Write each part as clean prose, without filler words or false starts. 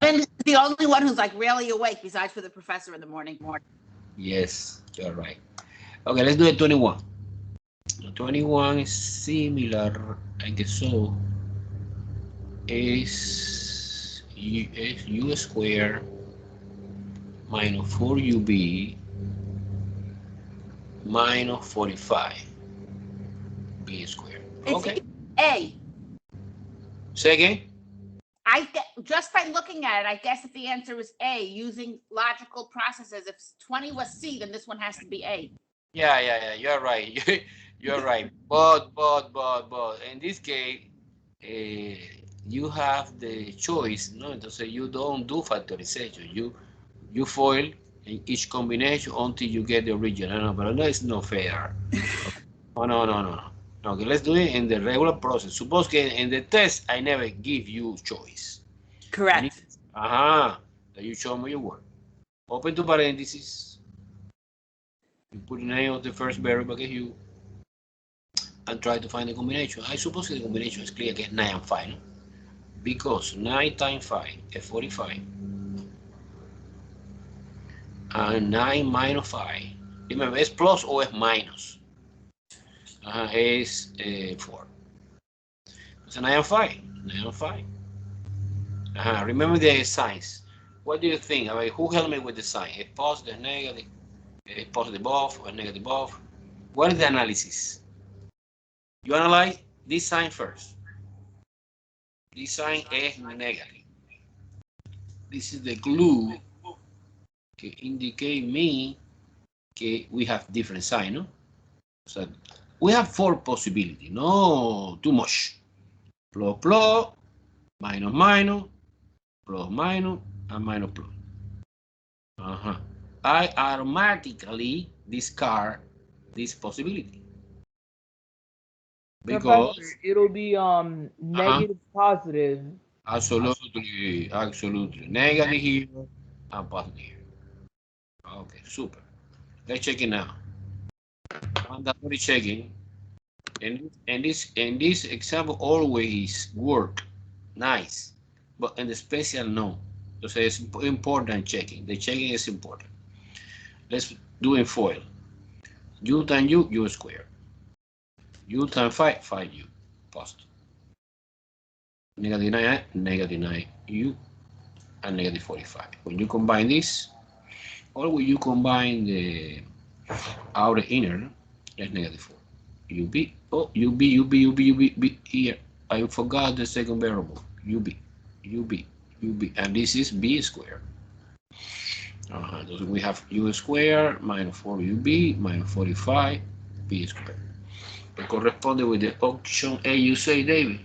I'm the only one who's like really awake besides for the professor in the morning. Yes, you're right. Okay, let's do it 21. 21 is similar, I guess so. Is u squared minus 4ub minus 45 b squared. Okay. It's A. Say again? Just by looking at it, I guess if the answer is A, using logical processes, if 20 was C, then this one has to be A. Yeah, you're right. You're right. But, in this case, you have the choice, no? Entonces you don't do factorization. You foil in each combination until you get the original. No, but no, it's not fair. Oh, no. Okay, let's do it in the regular process. Suppose that in the test, I never give you choice. Correct. That you show me your work. Open to parentheses. You put the name of the first variable against you and try to find the combination. I suppose the combination is clear, get 9 and 5, no? Because 9 times 5 is 45. And 9 minus 5. Remember, it's plus or it's minus. It's 4. So 9 and 5. 9 and 5. Remember the signs. What do you think? I mean, who helped me with the sign? Is positive, negative? Is positive both or negative both? What is the analysis? You analyze this sign first. This sign is negative. This is the clue que indicate me que we have different sign, no? So we have 4 possibilities, no too much. Plus, plus, minus, minus, plus, minus, and minus, plus. I automatically discard this possibility. Because Professor, it'll be negative positive. Absolutely. Negative here and positive here. Okay, super. Let's check it now. Mandatory checking. And this example always work nice, but in the special no. So it's important checking. The checking is important. Let's do in FOIL. U times u squared. U times 5, 5u. Positive. Negative 9, negative 9u, and negative 45. When you combine this, or when you combine the outer inner, that's negative 4. ub, oh, ub, here. I forgot the second variable, ub, and this is b squared. So we have u squared minus 4ub minus 45 b squared. It corresponds with the option A, you say, David.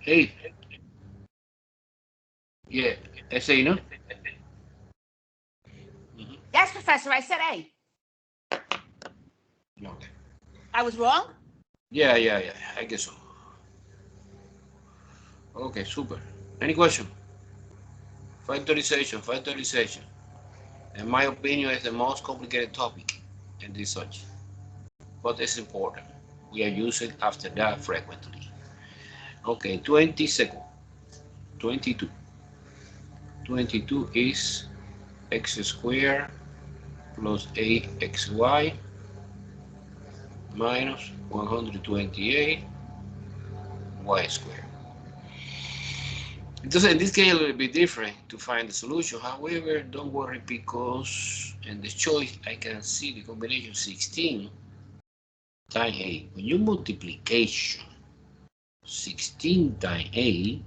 Hey. Yeah, SA, no? Yes, Professor, I said A. Okay. I was wrong? Yeah, I guess so. Okay, super. Any question? Factorization. In my opinion, is the most complicated topic in this subject, but it's important. We are using after that frequently. Okay, 20 seconds. 22. 22 is x squared plus 8xy minus 128 y squared. Entonces, in this case, a little bit different to find the solution. However, don't worry, because in the choice, I can see the combination 16 times 8. When you multiplication 16 times 8,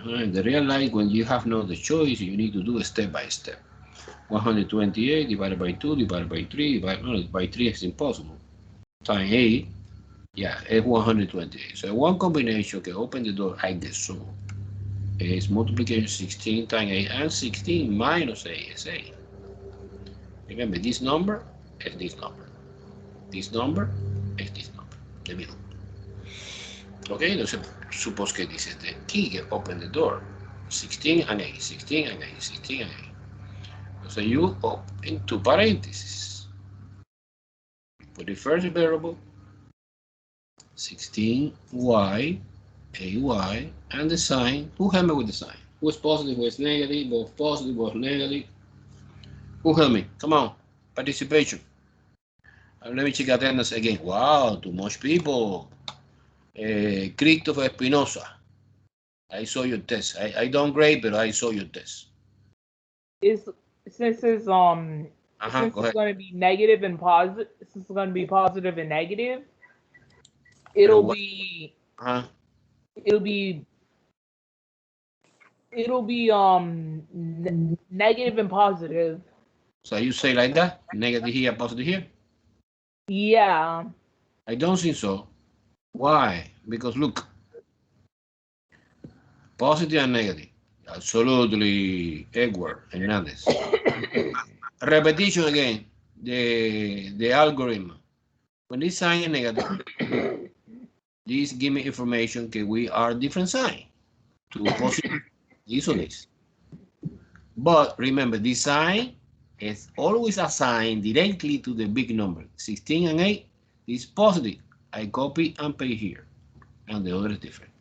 in the real life, when you have no the choice, you need to do it step by step. 128 divided by 2 divided by 3 divided by 3 is impossible. Times 8. Yeah, it's 128. So one combination can open the door, I guess so. It's multiplication 16 times 8, and 16 minus 8 is 8. Remember, this number is this number. This number is this number, the middle. Okay, entonces suppose que this is the key que open the door. 16 and 8, 16 and 8, 16 and 8. So you open two parentheses. For the first variable, 16y AY, and the sign. Who help me with the sign? Who is positive, who is negative, both positive, both negative? Who help me? Come on, participation. Let me check attendance again. Wow, too much people. Christopher Espinosa. I saw your test. I done great, but I saw your test. Since it's since Go it's ahead. going to be negative and positive, since it's going to be positive and negative, it'll be it'll be negative and positive. So you say like that? Negative here, positive here? Yeah. I don't think so. Why? Because look, positive and negative. Absolutely, Edward Hernandez. Repetition again. The algorithm. When this sign is negative, this give me information that we are different sign to positive this or this. But remember, this sign is always assigned directly to the big number. 16 and 8 is positive. I copy and paste here. And the other is different.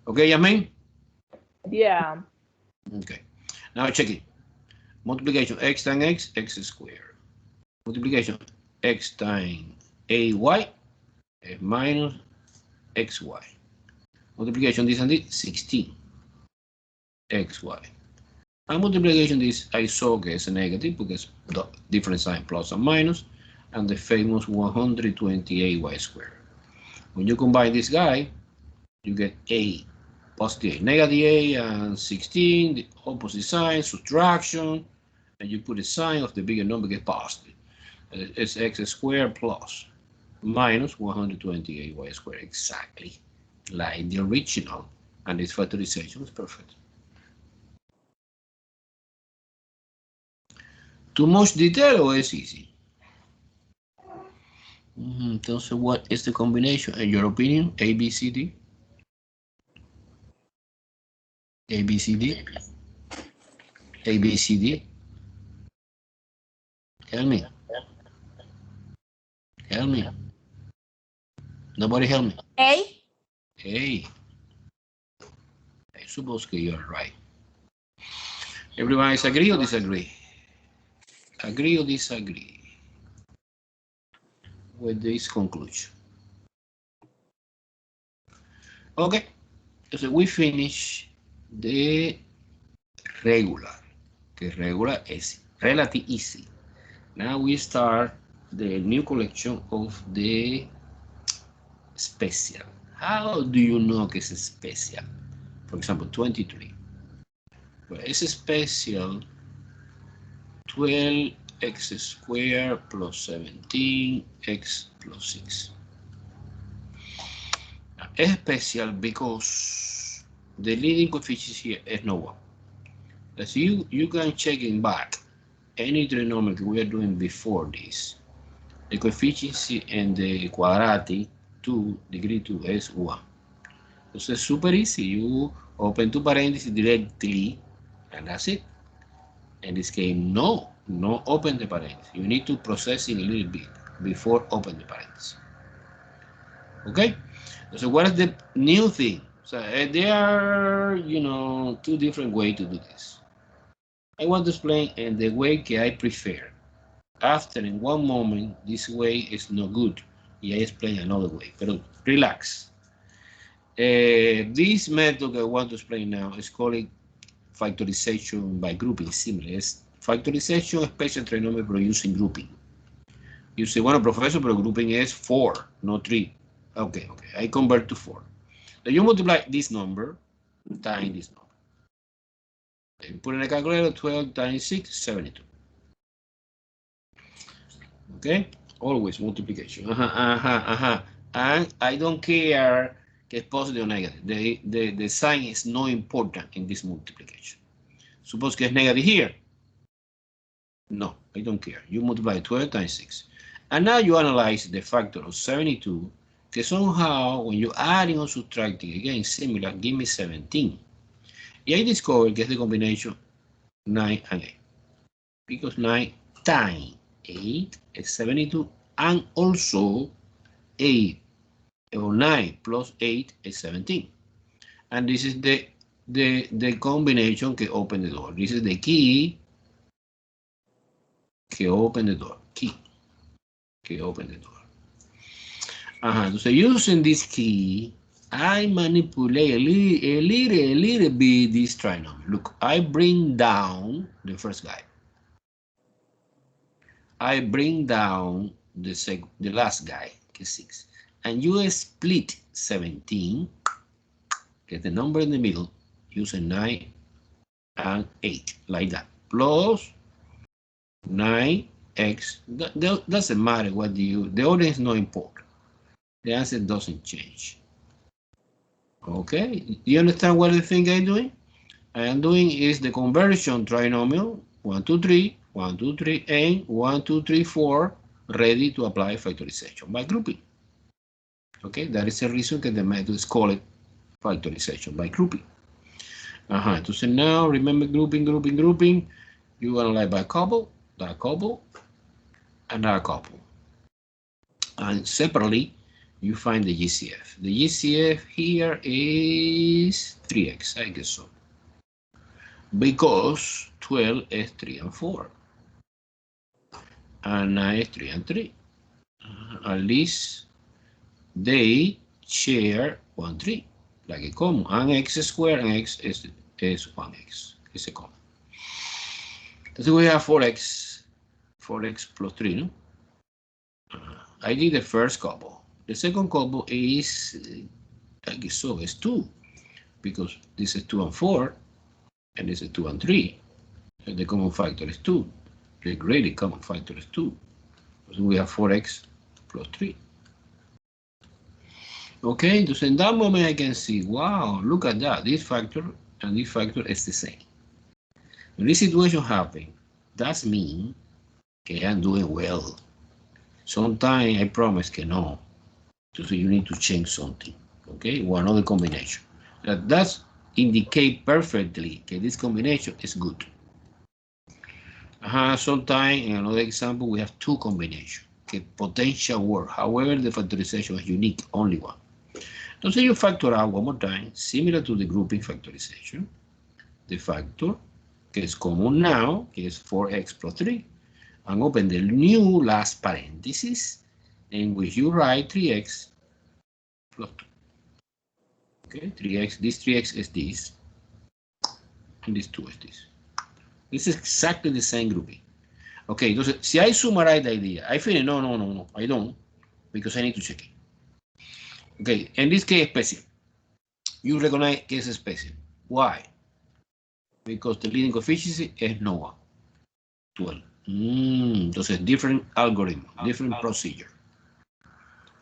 Okay, Yasmin? Yeah. Okay. Now check it. Multiplication x times x squared. Multiplication x times ay minus xy. Multiplication this and this, 16 xy. And multiplication this, I saw is negative because the different sign plus and minus, and the famous 128y squared. When you combine this guy, you get a positive a, negative a, and 16, the opposite sign, subtraction, and you put a sign of the bigger number, get positive. It's x squared plus minus 128y squared, exactly like the original, and this factorization is perfect. Too much detail or it's easy? Entonces, what is the combination? In your opinion, A, B, C, D? A, B, C, D? A, B, C, D? Help me. Help me. Nobody help me. A? A. I suppose you're right. Everyone is agree or disagree? Agree or disagree with this conclusion? Okay, so we finish the regular. The regular is relatively easy. Now we start the new collection of the special. How do you know que es special? For example, 23. Well, it's special 12x squared plus 17x plus 6. Now, it's special because the leading coefficient here is no 1. As you can check in back any trigonometry we are doing before this. The coefficient in the quadratic 2, degree 2 is 1. So it's super easy. You open two parentheses directly, and that's it. In this case, no open the parentheses. You need to process it a little bit before open the parentheses. Okay? So what is the new thing? So there are, two different ways to do this. I want to explain in the way I prefer. After, in one moment, this way is no good. I explain another way, but relax. This method I want to explain now is called factorization by grouping. Similar. It's factorization special trinomial producing grouping. You say, bueno, professor, pero grouping is 4, not 3. Okay, I convert to 4. So you multiply this number times this number. You put in a calculator, 12 times 6, 72. Okay, always multiplication. And I don't care que es positive or negative. The sign is not important in this multiplication. Suppose que es negative here. No, I don't care. You multiply 12 times 6. And now you analyze the factor of 72, que somehow, when you adding or subtracting, again, similar, give me 17. Y I discover que es the combination 9 and 8. Because 9 times 8 is 72, and also 8 or 9 plus 8 is 17. And this is the combination que open the door. This is the key que open the door. Key que open the door. So using this key, I manipulate a little bit this trinomial. Look, I bring down the first guy. I bring down the last guy, que 6. And you split 17, get the number in the middle, using 9 and 8, like that. Plus 9x, that doesn't matter what the order is not important. The answer doesn't change. Okay, do you understand what I think I'm doing? I am doing is the conversion trinomial 1, 2, 3, 1, 2, 3, and 1, 2, 3, 4, ready to apply factorization by grouping. Okay, that is the reason that the method is called factorization by grouping. So now remember grouping. You analyze by couple, that couple, and that couple. And separately, you find the GCF. The GCF here is 3x, I guess so. Because 12 is 3 and 4. And 9 is 3 and 3. At least they share 1, 3, like a common. And x squared and x is 1x. It's a common. So we have 4x plus 3, no? I did the first couple. The second couple is, I guess so, it's 2. Because this is 2 and 4, and this is 2 and 3. And the common factor is 2. The graded common factor is 2. So we have 4x plus 3. Okay, so in that moment I can see, wow, look at that. This factor and this factor is the same. When this situation happens, that means that I'm doing well. Sometimes I promise que no. So you need to change something. Okay, or another combination. That does indicate perfectly that this combination is good. Sometimes in another example we have 2 combinations. Okay, potential work. However, the factorization is unique, only one. Entonces you factor out one more time, similar to the grouping factorization. The factor, que es common now, que es 4x plus 3. And open the new last parenthesis, in which you write 3x plus 2. Okay, 3x, this 3x is this, and this 2 is this. This is exactly the same grouping. Okay, entonces, si I summarize the idea, I finish, no, I don't, because I need to check it. Okay, in this case, special. You recognize que es special. Why? Because the leading coefficient is NOAA, 12. Entonces, different algorithm, different procedure.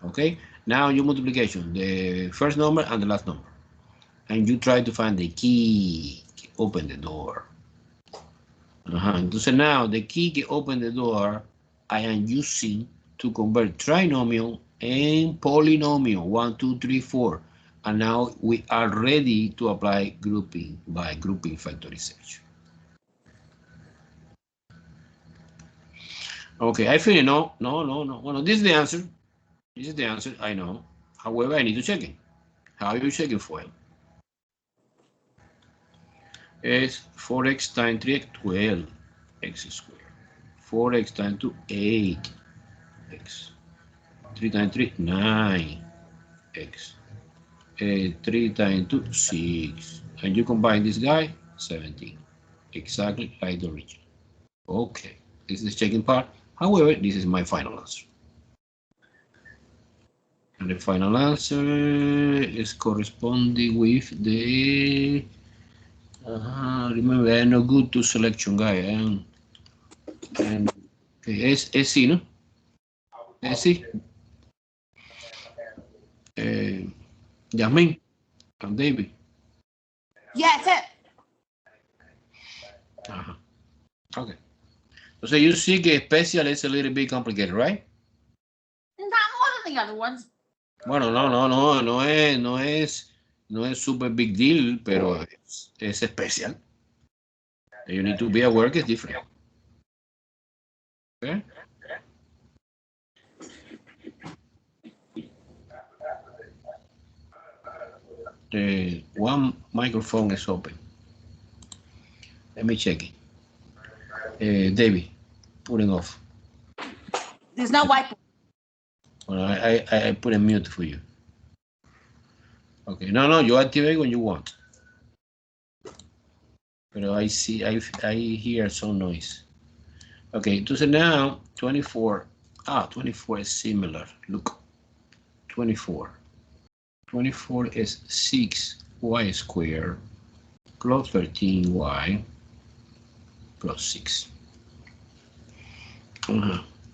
Okay, now you multiplication, the first number and the last number. And you try to find the key to open the door. Entonces now, the key to open the door, I am using to convert trinomial and polynomial, 1, 2, 3, 4. And now we are ready to apply grouping by grouping factorization. Okay, I feel no. Well, this is the answer. This is the answer, I know. However, I need to check it. How are you checking for it? It's 4x times 3x, 12x squared. 4x times 2, 8x. 3 times 3, 9x. 3 times 2, 6. And you combine this guy, 17. Exactly like the original. Okay, this is the checking part. However, this is my final answer. And the final answer is corresponding with the... remember, I'm not good to selection guy. And okay, es C, ¿no? Es C. Yasmin and David. Yeah, that's it. Okay. So you see que special is a little bit complicated, right? Not more than the other ones. Bueno, no es super big deal, pero es especial. You need to be aware que es different. Okay? One microphone is open. Let me check it. David, putting off. There's no whiteboard. Well, I put a mute for you. Okay, no, you activate when you want. But I hear some noise. Okay, so now 24. 24 is similar. Look, 24. 24 is 6y squared plus 13y plus 6.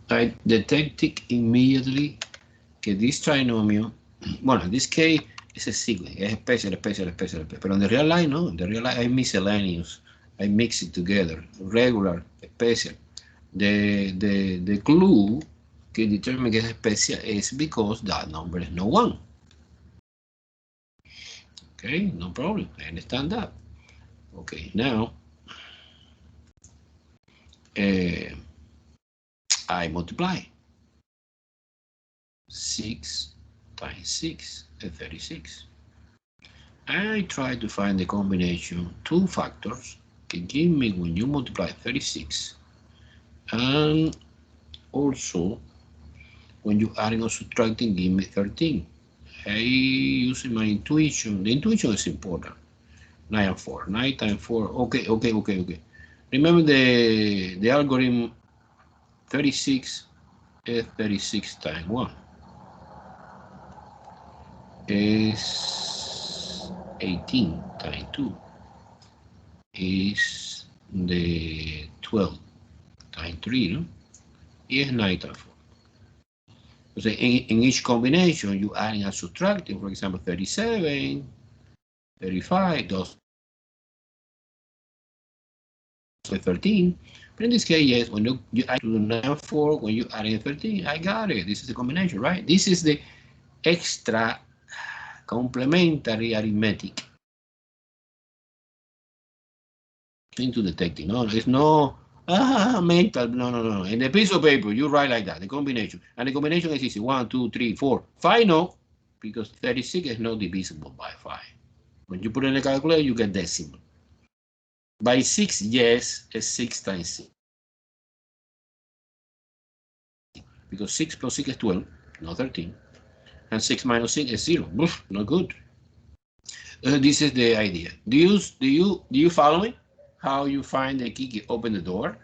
I detected immediately that this trinomial, well, in this case, it's a sequence, it's special. But on the real line, no, in the real line, I miscellaneous. I mix it together, regular, special. The clue que determine que es special is because that number is no 1. Okay, no problem. I understand that. Okay, now I multiply. 6 times 6 is 36. I try to find the combination, 2 factors, can give me when you multiply 36, and also when you adding or subtracting, give me 13. I using my intuition. The intuition is important. 9 and 4. 9 times 4. Okay. Remember the algorithm. 36 is 36 times 1. Is 18 times 2. Is the 12 times 3, no? Is 9 times 4. So in each combination, you adding and subtracting. For example, 37, 35, those 13. But in this case, yes, when you add to the 9 and 4, when you add in 13, I got it. This is the combination, right? This is the extra complementary arithmetic into detecting. No, there's no mental. No. In the piece of paper, you write like that, the combination. And the combination is easy. 1, 2, 3, 4, 5, no, because 36 is not divisible by 5. When you put it in the calculator, you get decimal. By 6, yes, it's 6 times 6. Because 6 plus 6 is 12, not 13. And 6 minus 6 is 0. Oof, not good. This is the idea. Do you follow me? How you find the key, open the door?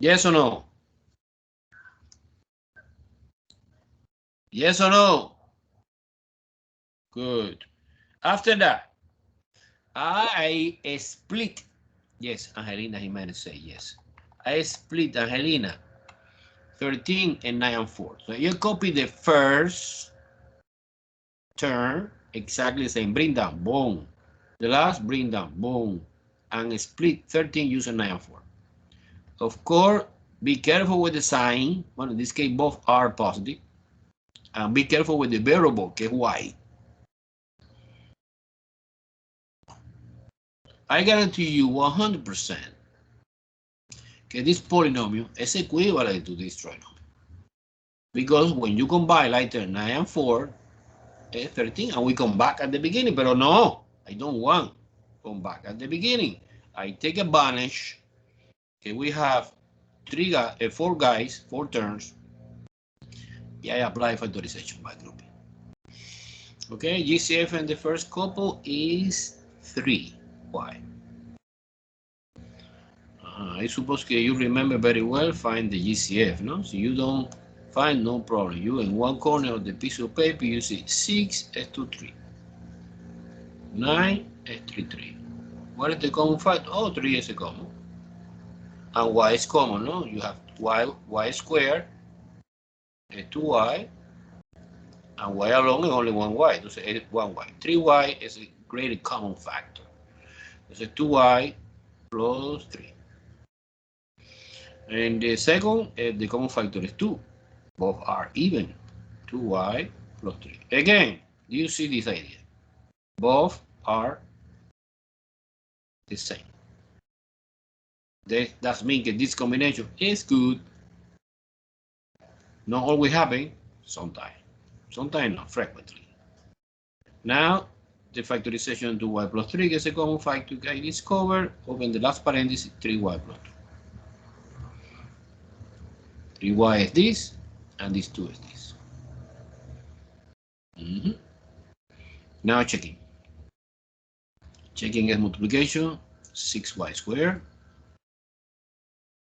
Yes or no? Yes or no? Good. After that, I split. Yes, Angelina Jimenez say yes. I split, Angelina, 13 and 9 and 4. So you copy the first term, exactly the same. Bring down, boom. The last, bring down, boom. And split 13 using 9 and 4. Of course, be careful with the sign. Well, in this case, both are positive. And be careful with the variable, que es y. I guarantee you 100% that this polynomial is equivalent to this trinomial. Because when you combine like 9 and 4, it's 13, and we come back at the beginning. But no, I don't want to come back at the beginning. I take advantage. Okay, we have 4 terms. Yeah, I apply factorization by grouping. Okay, GCF in the first couple is 3. Why? I suppose you remember very well, find the GCF, no? So you don't find, no problem. You in one corner of the piece of paper, you see 6 is 2, 3. 9 is 3, 3. What is the common factor? Oh, 3 is a common. And y is common, no? You have y squared is 2y, and y alone is only 1y. So it's 1y. 3y is a great common factor. It's a 2y plus 3. And the second, the common factor is 2. Both are even. 2y plus 3. Again, do you see this idea? Both are the same. That means that this combination is good. Not always happen, sometimes. Sometimes not, frequently. Now, the factorization 2y plus 3 gets a common factor I discovered. Open the last parenthesis, 3y plus 2. 3y is this, and this 2 is this. Now checking. Checking is multiplication, 6y squared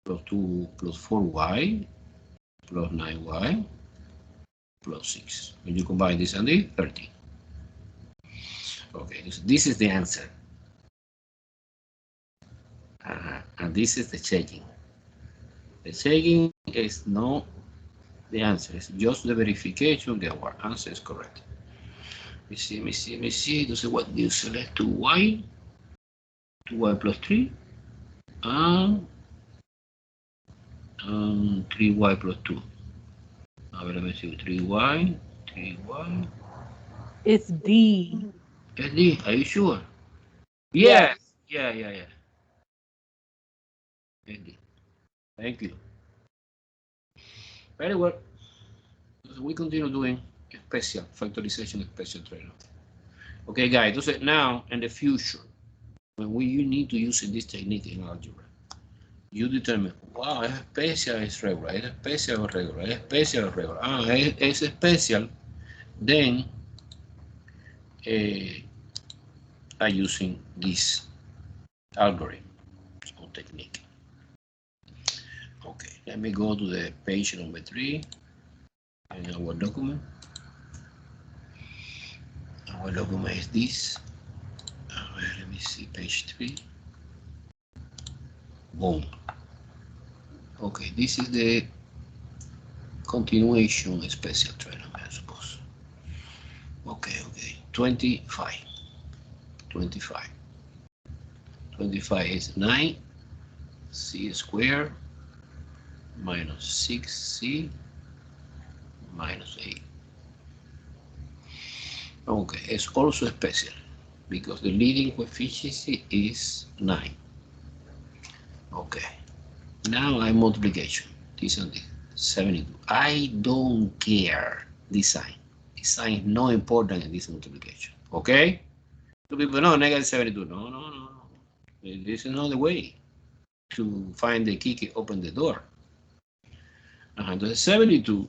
plus 2 plus 4y plus 9y plus 6. When you combine this and this, 13. Okay, so this is the answer. And this is the checking. The checking is not the answer, it's just the verification that our answer is correct. Let me see. So what do you select? 2y plus 3, and 3y plus 2. Now let me see, 3y. It's D. It's D, are you sure? Yes. Yeah. It's D. Thank you. Very well. So we continue doing special factorization, special trade-off. Okay, guys. So now in the future, when you need to use this technique in algebra, you determine, wow, es especial, es regular, es especial o regular, es especial o regular. Es especial, then are using this algorithm or technique. Okay, let me go to the page number 3 in our document. Our document is this. Let me see, page 3. Boom. Okay, this is the continuation special trade-off, I suppose. Okay. 25 is 9c squared minus 6c minus 8. Okay, it's also special because the leading coefficient is 9. Okay, now I multiplication, this and this, 72. I don't care this sign. This sign is not important in this multiplication. Okay? Two people, no, negative 72. No. This is not the way to find the key to open the door. The 72,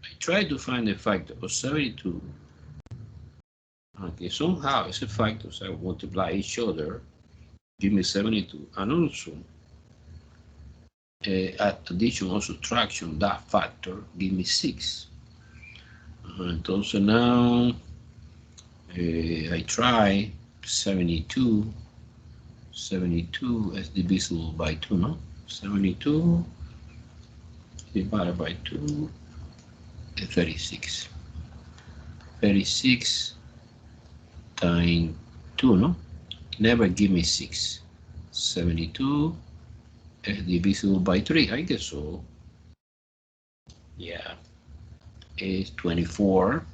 I try to find the factor of 72. Okay, somehow it's a factor, so I multiply each other, give me 72, and also addition or subtraction, that factor, give me 6. Entonces now I try 72 is divisible by 2, no? 72 divided by 2 is 36. 36 times 2, no? Never give me 6. 72 is divisible by 3, I guess so. Yeah. Is 24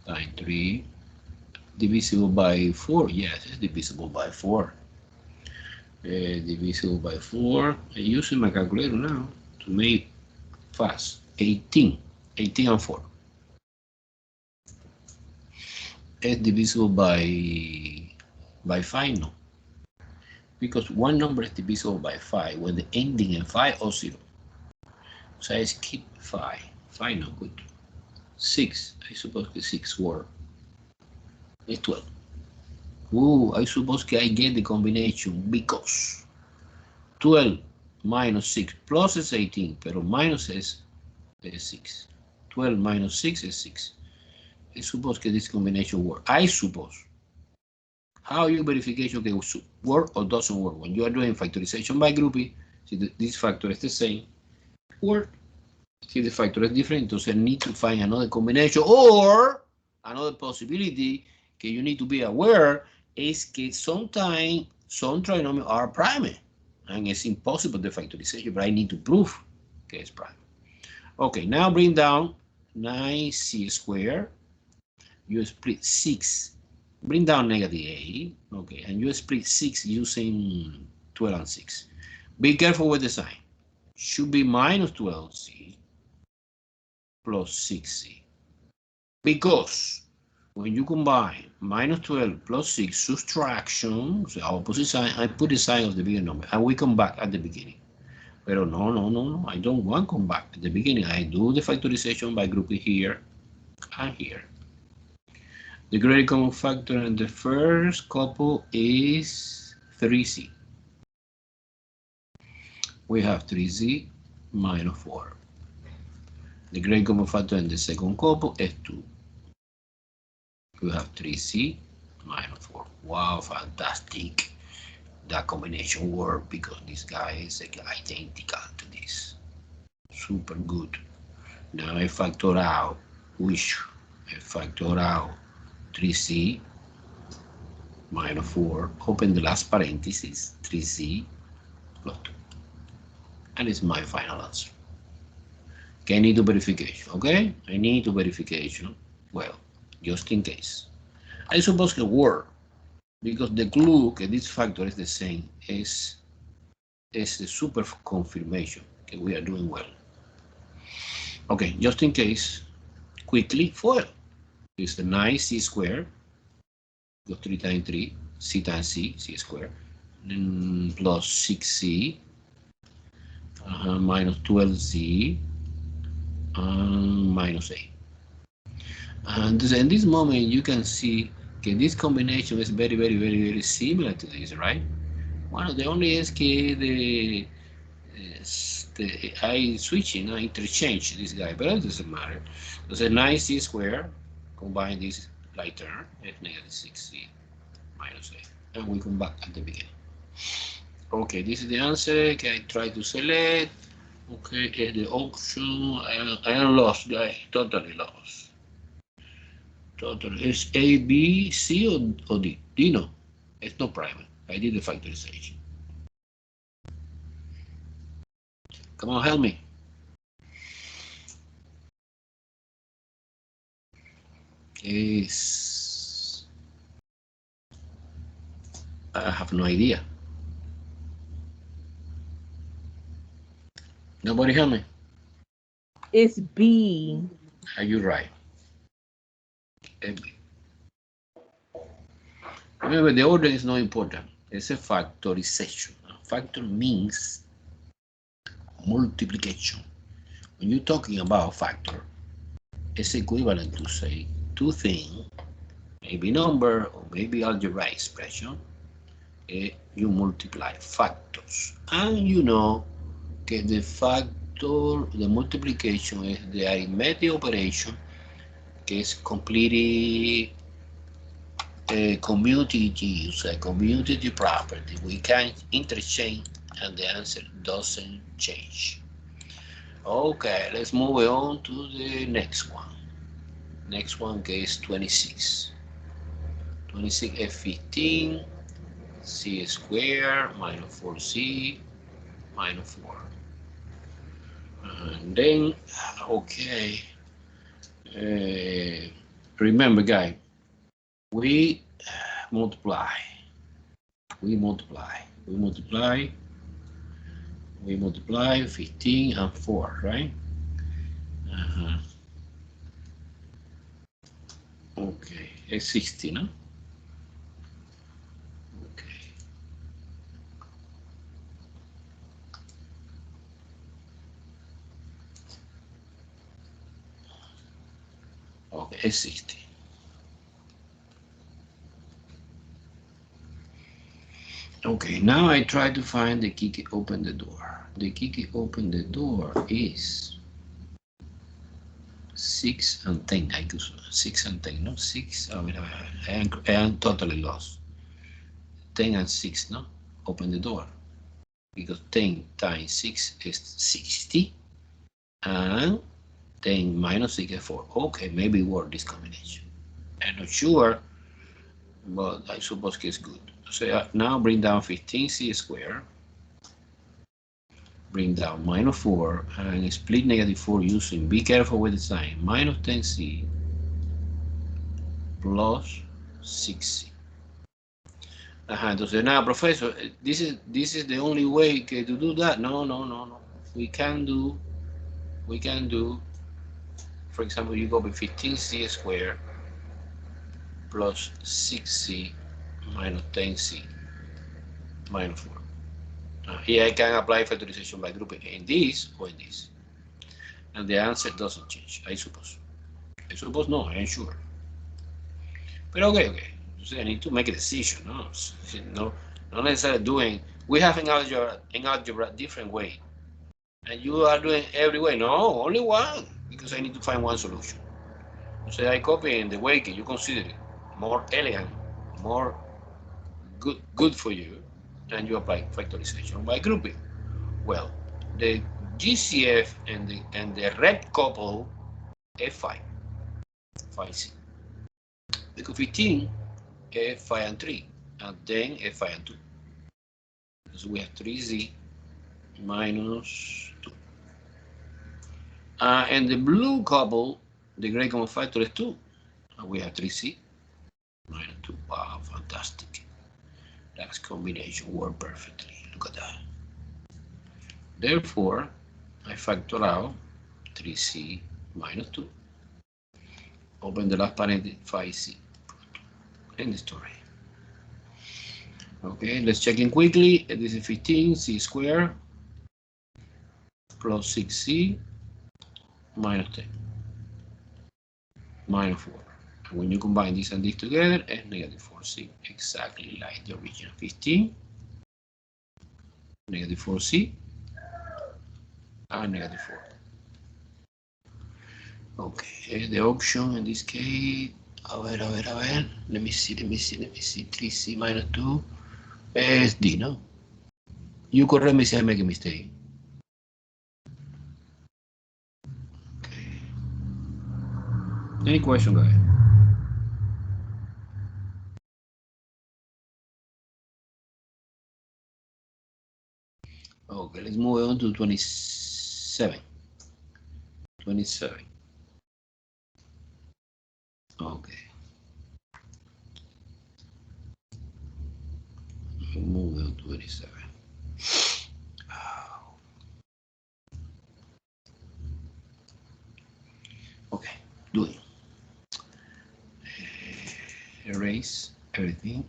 times 3 divisible by 4. Yes, it's divisible by 4. Divisible by 4. I'm using my calculator now to make fast. 18 and 4. It's divisible by 5, no? Because one number is divisible by 5 when the ending in 5 or 0. So I skip 5. 5 no good. 6. I suppose the 6 word. It's 12. Ooh, I suppose I get the combination because 12 minus 6 plus is 18, pero minus is 6. 12 minus 6 is 6. I suppose that this combination work. I suppose. How you verification can work or doesn't work? When you are doing factorization by grouping, si this factor is the same, work. Si the factor is different, entonces need to find another combination or another possibility that you need to be aware is that sometimes some trinomials are prime and it's impossible the factorization, but I need to prove that it's prime. Okay, now bring down 9c squared. You split 6. Bring down negative 8. Okay, and you split 6 using 12 and 6. Be careful with the sign. Should be minus 12c plus 6c. Because when you combine minus 12 plus 6 subtraction, the opposite sign, I put the sign of the bigger number, and we come back at the beginning. Pero no, I don't want to come back at the beginning. I do the factorization by grouping here and here. The greatest common factor in the first couple is 3z. We have 3z minus 4. The greatest common factor in the second couple is 2. We have 3z minus 4. Wow, fantastic. That combination worked because this guy is identical to this. Super good. Now I factor out, I factor out 3z minus 4, open the last parenthesis, 3z plus 2. And it's my final answer. Okay, I need to verification, okay? I need to verification. Well, just in case. I suppose it work because the clue that this factor is the same is the super confirmation that we are doing well. Okay, just in case, quickly FOIL. It's the 9c squared, go 3 times 3, c times c squared, then plus 6c, minus 12z, minus a. And in this moment, you can see that this combination is very similar to this, right? Well, the only is that I switching, I interchange this guy, but it doesn't matter. So 9c squared, combine this like term, it's negative 6c minus a. And we come back at the beginning. Okay, this is the answer. Okay, I try to select. Okay, is the option. I am lost, guys. Totally lost. Totally. Is A, B, C, or D? D, no. It's no private. I did the factorization. Come on, help me. Is I have no idea. Nobody help me. It's B. Are you right? Remember, the order is not important. It's a factorization. Factor means multiplication. When you're talking about factor, it's equivalent to say two things, maybe number or maybe algebraic expression. You multiply factors, and you know that the factor, the multiplication is the arithmetic operation that is completely commutative property. We can interchange and the answer doesn't change. Okay, let's move on to the next one. Next one is 26. 26 is 15, c squared minus 4c minus 4. And then, okay, remember, guys, we multiply 15 and 4, right? Okay, it's 60, no? Okay. Okay, it's 60. Okay, now I try to find the key to open the door. The key to open the door is 6 and 10. I could 6 and 10, no? 6, I am totally lost. 10 and 6, no? Open the door. Because 10 times 6 is 60. And 10 minus 6 is 4. Okay, maybe work this combination. I'm not sure, but I suppose it's good. So now bring down 15c squared. Bring down minus 4 and split negative 4 using, be careful with the sign, minus 10c plus 6c. Entonces, nada, professor, this is the only way to do that. No. We can do for example, you go with 15c squared plus 6c minus 10c minus 4. Here I can apply factorization by grouping in this or in this. And the answer doesn't change, I suppose. I suppose no, I am sure. But okay. So I need to make a decision, no? Not necessarily doing, we have in algebra different way. And you are doing every way. No, only one, because I need to find one solution. So I copy in the way that you consider it more elegant, more good for you, and you apply factorization by grouping. Well, the GCF and the red couple F5, 5C. Because 15, F5 and 3, and then F5 and 2. So we have 3Z minus 2. And the blue couple, the great common factor is 2. And we have 3C minus 2. Wow, fantastic. That combination worked perfectly. Look at that. Therefore, I factor out 3C minus 2. Open the last parenthesis, 5C. End the story. Okay, let's check in quickly. This is 15C squared plus 6C minus 10 minus 4. And when you combine this and this together, it's negative 4C, exactly like the original 15, negative 4C, and negative 4. Okay, the option in this case, a ver, let me see, 3C minus 2 is D, no? You correct me if I make a mistake. Okay. Any question, guys? Okay, let's move on to 27. 27. Okay. Move on to 27. Okay, doing. Erase everything.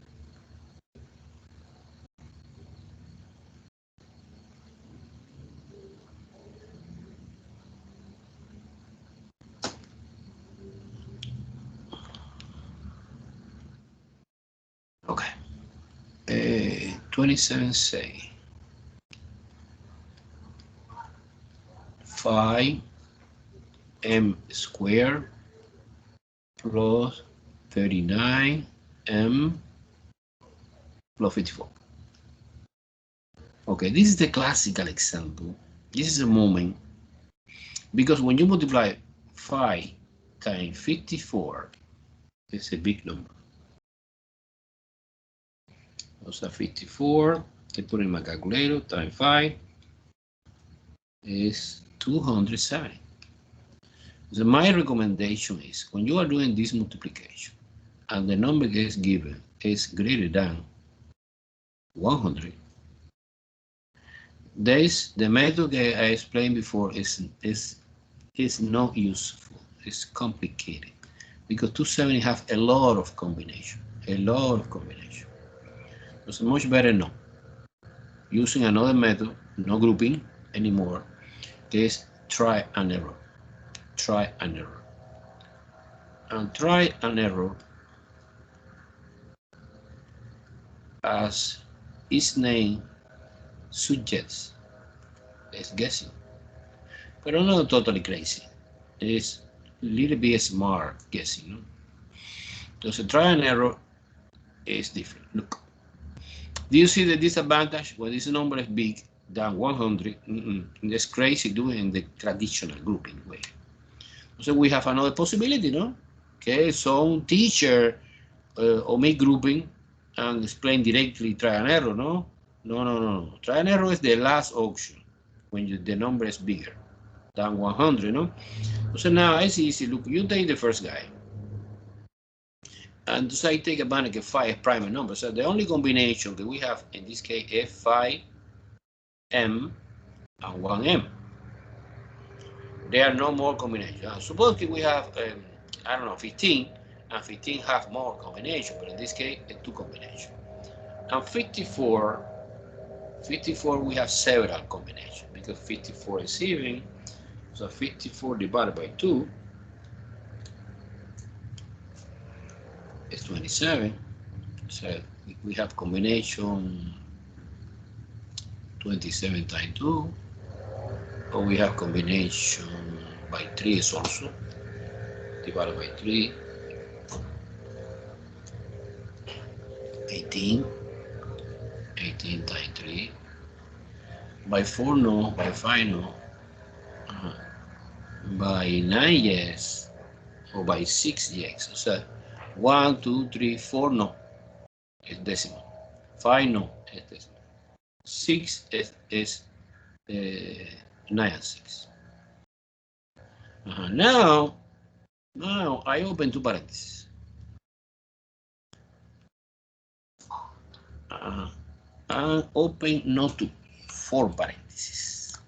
Okay. 27 say 5m squared plus 39m plus 54. Okay, this is the classical example. This is a moment because when you multiply 5 times 54, it's a big number. So 54, I put in my calculator, times 5 is 270. So my recommendation is when you are doing this multiplication and the number gets given is greater than 100, the method that I explained before is not useful. It's complicated because 270 have a lot of combination. It's much better not using another method, no grouping anymore. Is try and error. And try and error, as its name suggests, is guessing. But not totally crazy. It's a little bit smart guessing. No? So try and error is different. Look. Do you see the disadvantage when this number is big than 100? It's crazy doing in the traditional grouping way. So we have another possibility, no? Okay, some teacher omit grouping and explain directly try and error, no? No. Try and error is the last option when the number is bigger than 100, no? So now it's easy. Look, you take the first guy. And so I take advantage of 5 prime numbers. So the only combination that we have in this case is 5m and 1m. There are no more combinations. Suppose we have, I don't know, 15, and 15 have more combinations, but in this case, it's 2 combinations. And 54, we have several combinations, because 54 is even, so 54 divided by 2 is 27. So we have combination 27 times 2, or we have combination by 3 is also divided by 3, 18 times 3, by 4 no, by 5 no, by 9 yes, or by 6 yes. O sea, 1, 2, 3, 4 no, es decimal, 5 no, es decimal, 6 es 9 and 6. Now I open 2 parentheses. And open not 2, 4 parentheses.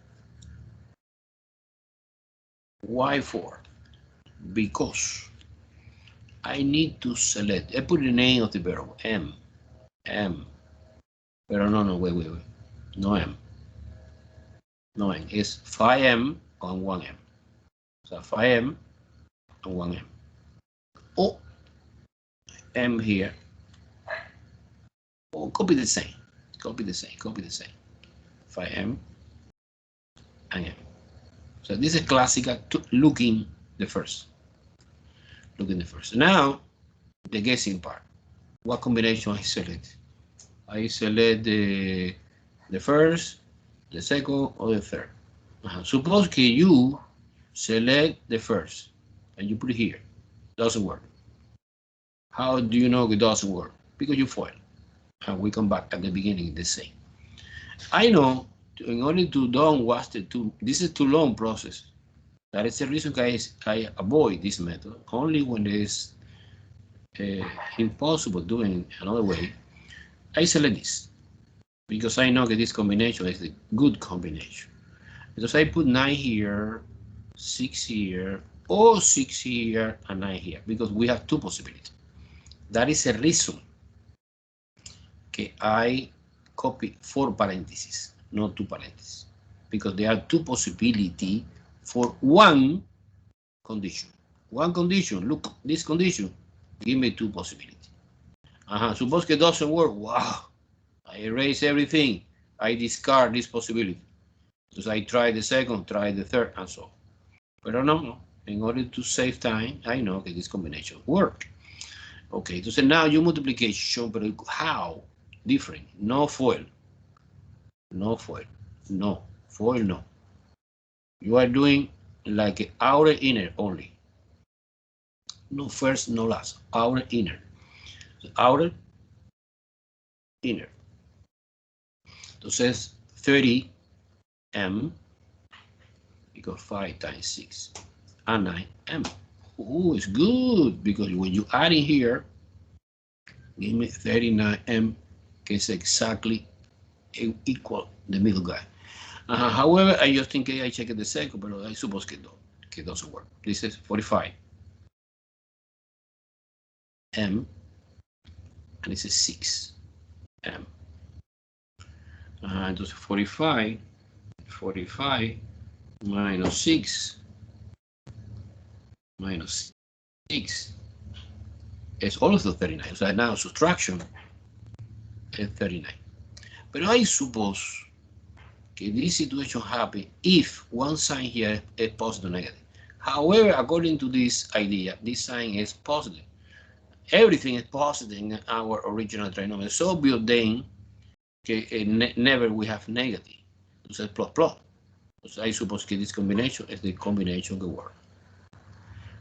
Why 4? Because I need to select. I put the name of the variable m. Pero no, wait. No m. It's 5m on 1m. So 5m on 1m. Or m here. Or copy the same. 5m and m. So this is classical looking the first. Now, the guessing part. What combination I select? I select the first, the second, or the third. Suppose that you select the first and you put it here. Doesn't work. How do you know it doesn't work? Because you foil. And we come back at the beginning the same. I know in order to don't waste it too, this is too long process. That is the reason I avoid this method. Only when it is impossible doing another way, I select this. Because I know that this combination is a good combination. Because I put 9 here, 6 here, or 6 here, and 9 here. Because we have 2 possibilities. That is a reason I copy 4 parentheses, not 2 parentheses. Because there are 2 possibilities for 1 condition. 1 condition, look, this condition, give me 2 possibilities. Suppose it doesn't work. Wow, I erase everything. I discard this possibility. Because I try the second, try the third, and so on. But no, in order to save time, I know that this combination works. Okay, so now you multiplication, but how? Different. No foil. No. Foil, no. You are doing like outer inner only. No first, no last. Outer inner. Outer inner. Entonces 30m equals 5 times 6 and 9m. Oh, it's good because when you add in here, give me 39m, que is exactly equal the middle guy. However, I just think I checked the second, but I suppose it doesn't work. This is 45m, and this is 6m. Entonces 45 minus 6 is also 39. So now subtraction is 39. But I suppose this situation happens if one sign here is positive or negative. However, according to this idea, this sign is positive. Everything is positive in our original trinomial. So obvious then never we have negative. So it's plus. So I suppose that this combination is the combination of the word.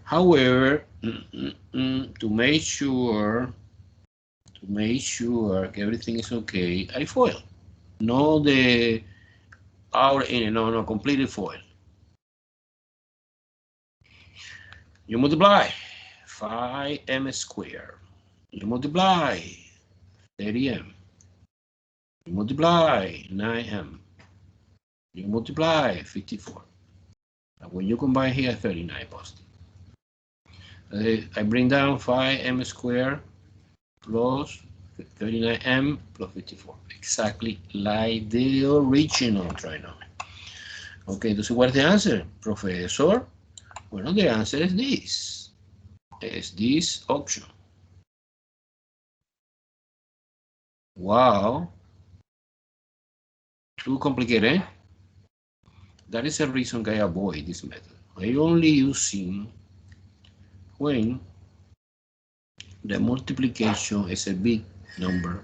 However, to make sure everything is okay, I foil. No the outer inner, no, completely foil. You multiply 5m squared. You multiply 30m. You multiply 9m. You multiply 54. When you combine here, 39 positive. I bring down 5m squared plus 39m plus 54. Exactly like the original trinomial. Okay, entonces, what is the answer, professor? Well, the answer is this. It's this option. Wow. Too complicated, eh? That is a reason I avoid this method. I only using when the multiplication is a big number.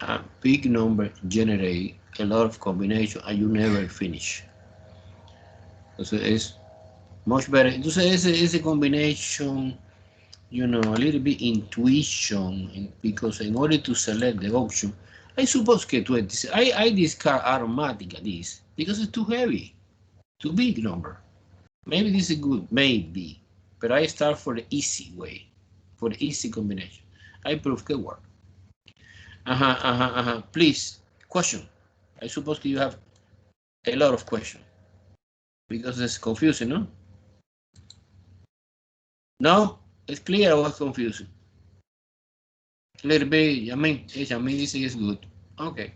A big number generate a lot of combination and you never finish. Entonces es much better. Entonces ese combination, you know, a little bit intuition, because in order to select the option, I suppose que 20, I discard automatically this because it's too heavy, too big number. Maybe this is good, maybe, but I start for the easy way, for the easy combination. I prove que work. Please, question. I suppose you have a lot of questions because it's confusing, no? No, it's clear or it's confusing. A little bit, Yamin dice it's good. Okay.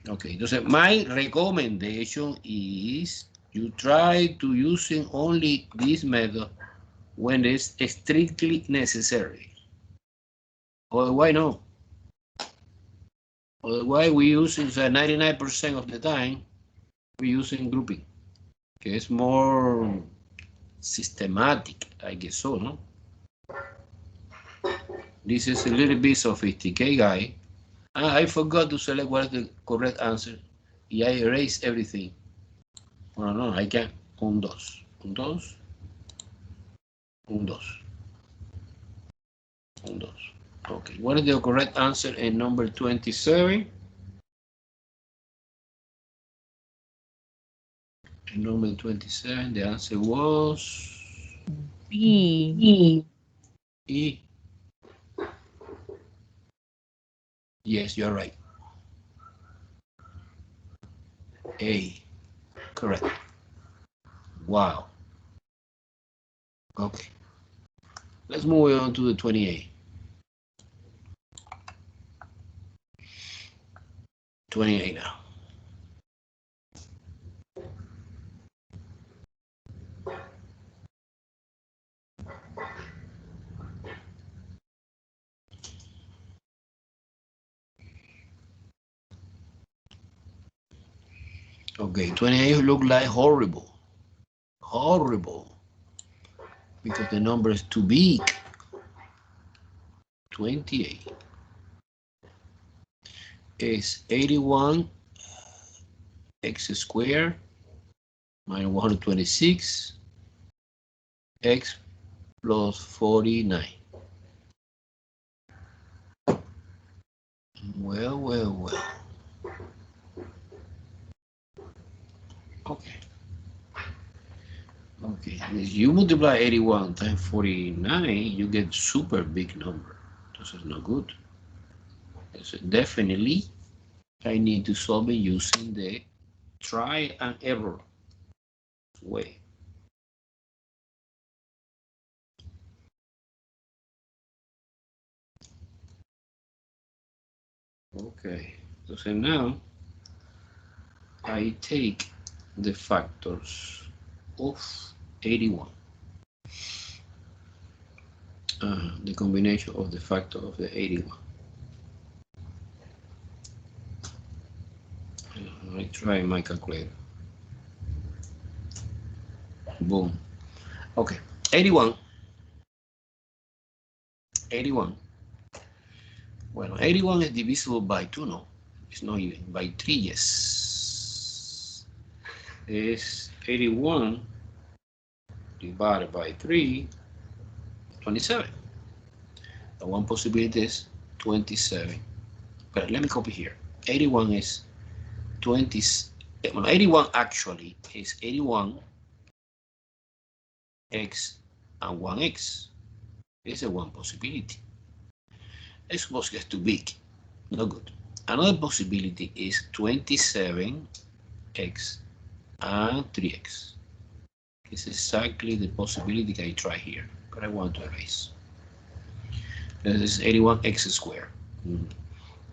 Okay, entonces my recommendation is you try to using only this method when it's strictly necessary. Otherwise, no. Otherwise, we using 99% of the time, we using grouping. Okay, it's more systematic, I guess so, no? This is a little bit sophisticated, guy. I forgot to select what is the correct answer. I erase everything. No, I can. 1, 2, 1, 2, 1, 2, 1, 2. Okay, what is the correct answer in number 27? In number 27, the answer was B. E. Yes, you're right. A. Correct. Wow. Okay. Let's move on to the 28. 28 now. Okay, 28 look like horrible. Horrible. Because the number is too big. 28 is 81 x squared minus 126 x plus 49. Well. Okay, if you multiply 81 times 49, you get super big number. This is not good. So definitely, I need to solve it using the try and error way. Okay, so now I take the factors of 81. The combination of the factor of the 81. I try my calculator. Boom. Okay, 81. 81. Well, 81 is divisible by 2, no? It's not even. By 3, yes. It's 81 divided by 3, 27. The one possibility is 27. But let me copy here. 81 is 20. Well, 81 actually is 81 x and 1x. It's a one possibility. I suppose it's too big. No good. Another possibility is 27x and 3x. It's exactly the possibility I try here, but I want to erase. This is 81x squared.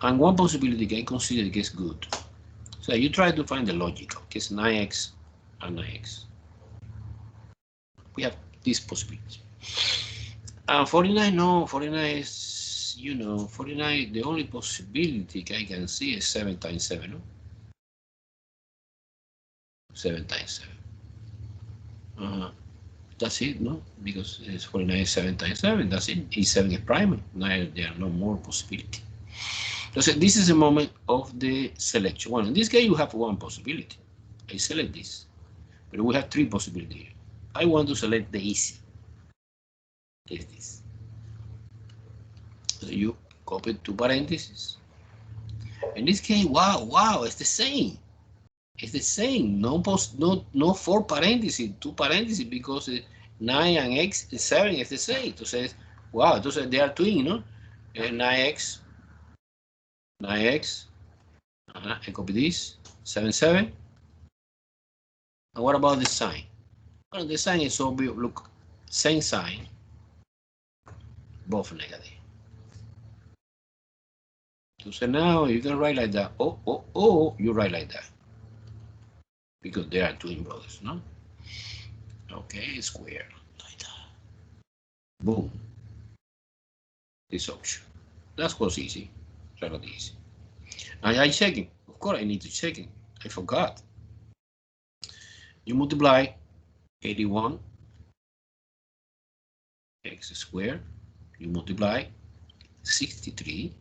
And one possibility I consider is good. So you try to find the logical, it's 9x and 9x. We have this possibility. And 49, no, 49 is, 49, the only possibility I can see is 7 times 7, no? 7 times 7. That's it, no? Because it's 49 is 7 times 7, that's it. It's 7 is prime. Now there are no more possibility. So this is a moment of the selection. Well, in this case, you have one possibility. I select this, but we have three possibilities here. I want to select the easy. Is this. So you copy two parentheses. In this case, wow, it's the same. It's the same. No 4 parentheses, 2 parentheses, because 9 and x, 7 is the same. Entonces, wow, entonces they are twin, no? 9x, I copy this, 7, 7. And what about the sign? Well, the sign is obvious. Look, same sign, both negative. So now you can write like that. Oh, you write like that. Because they are twin brothers, no? Okay, square. Like that. Boom. This option. That was easy. Really easy. And I check it. Of course, I need to check it. I forgot. You multiply 81 x squared. You multiply 63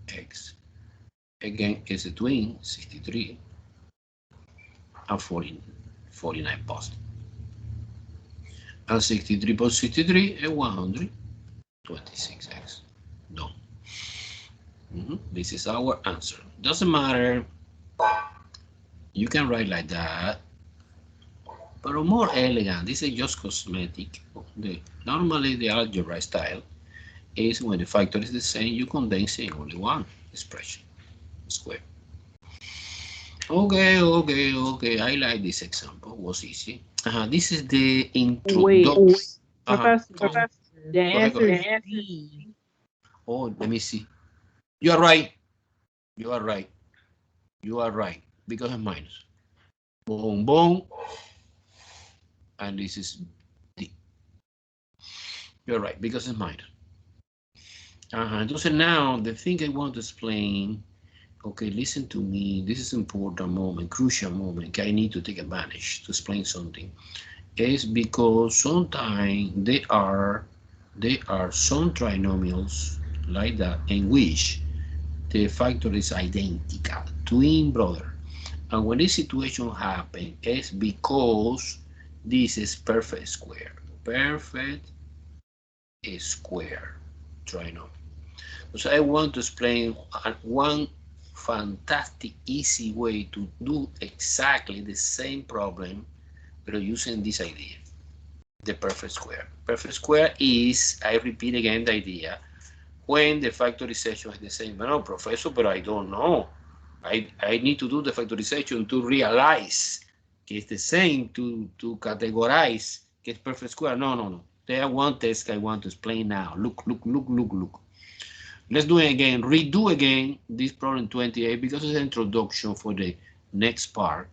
x. Again, it's a twin, 63 and 49 positive. And 63 plus 63 is 126x. Done. This is our answer. Doesn't matter. You can write like that. But more elegant, this is just cosmetic. Normally the algebra style is when the factor is the same, you condense in only one expression, square. Okay, I like this example, it was easy. This is the introduction. Wait, Professor, the answer is D. Oh, let me see. You are right, because it's minus. Boom, and this is D. You're right, because it's minus. Entonces now, the thing I want to explain, okay, listen to me, this is important moment, crucial moment, I need to take advantage to explain something, is because sometimes there are some trinomials like that in which the factor is identical, twin brother. And when this situation happens, it's because this is perfect square trinomial. So I want to explain one fantastic, easy way to do exactly the same problem, but using this idea, the perfect square. Perfect square is, I repeat again the idea, when the factorization is the same. No, professor, but I don't know. I need to do the factorization to realize que it's the same, to categorize que it's perfect square. No. There are one test I want to explain now. Look. Let's do it again, redo again this problem 28 because it's an introduction for the next part.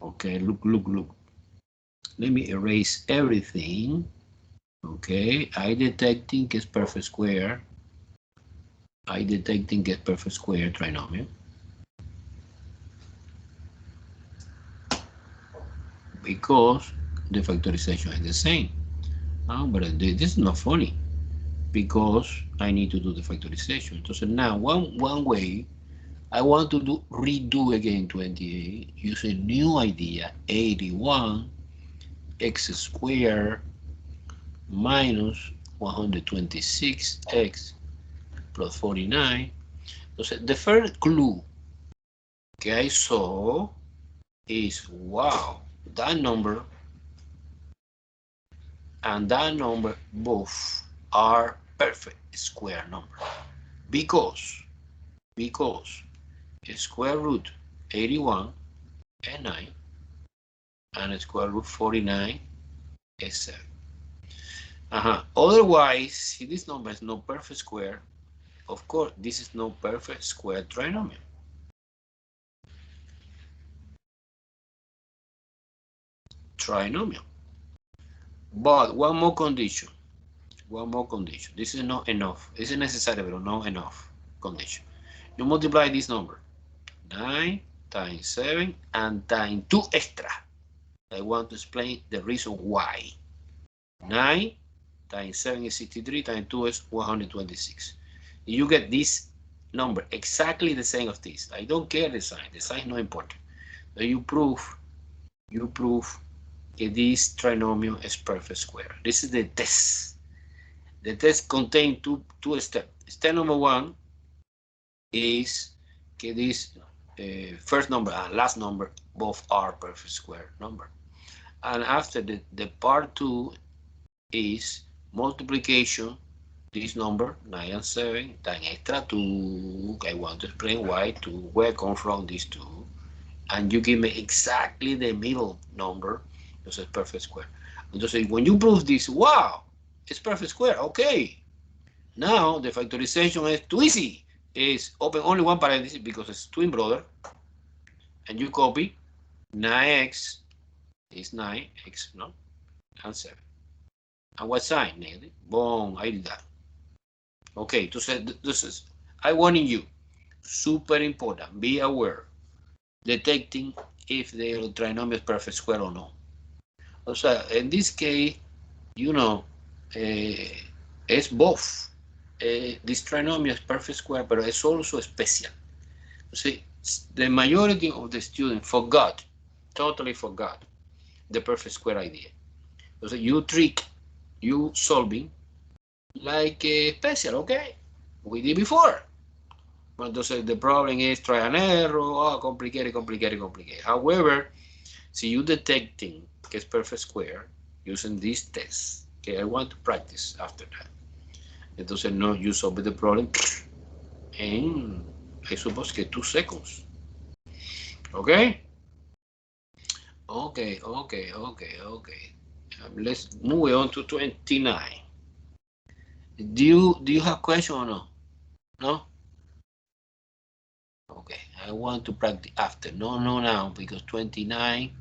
Okay, look. Let me erase everything. Okay, I detecting is perfect square. Trinomial. Because the factorization is the same. But this is not funny. Because I need to do the factorization. So now one way I want to redo again 28, use a new idea, 81 x squared minus 126x plus 49. So the first clue I saw is, wow, that number and that number both are perfect square number because square root 81 and 9 and square root 49 is 7. Otherwise, if this number is no perfect square, of course, this is no perfect square trinomial. But one more condition. This is not enough. This is necessary, but not enough condition. You multiply this number, 9 times 7 and times 2 extra. I want to explain the reason why. 9 times 7 is 63, times 2 is 126. You get this number exactly the same as this. I don't care the sign is not important. So you prove that this trinomial is perfect square. This is the test. The test contains two steps. Step number 1 is that this first number and last number both are perfect square number. And after the part 2 is multiplication, this number 9 and 7 times extra 2. I want to explain why 2, where come from these 2, and you give me exactly the middle number. This is perfect square. Entonces, when you prove this, wow, it's perfect square. Okay, now the factorization is too easy. It's open only one parenthesis because it's twin brother, and you copy 9x is 9x, no, and 7. And what sign? Negative. Boom, I did that. Okay, this is, I warning you, super important, be aware, detecting if the trinomial is perfect square or not. So in this case, you know, it's both. This trinomial is perfect square, but it's also special. See, the majority of the students totally forgot the perfect square idea. So you solving like a special, okay? We did before. Entonces the problem is try and error, complicated. However, si you detecting que es perfect square using this test, okay, I want to practice after that. Entonces no, you solve the problem in, I suppose que 2 seconds. Okay? Okay. Let's move on to 29. Do you have question or no? No? Okay, I want to practice after. No, now, because 29,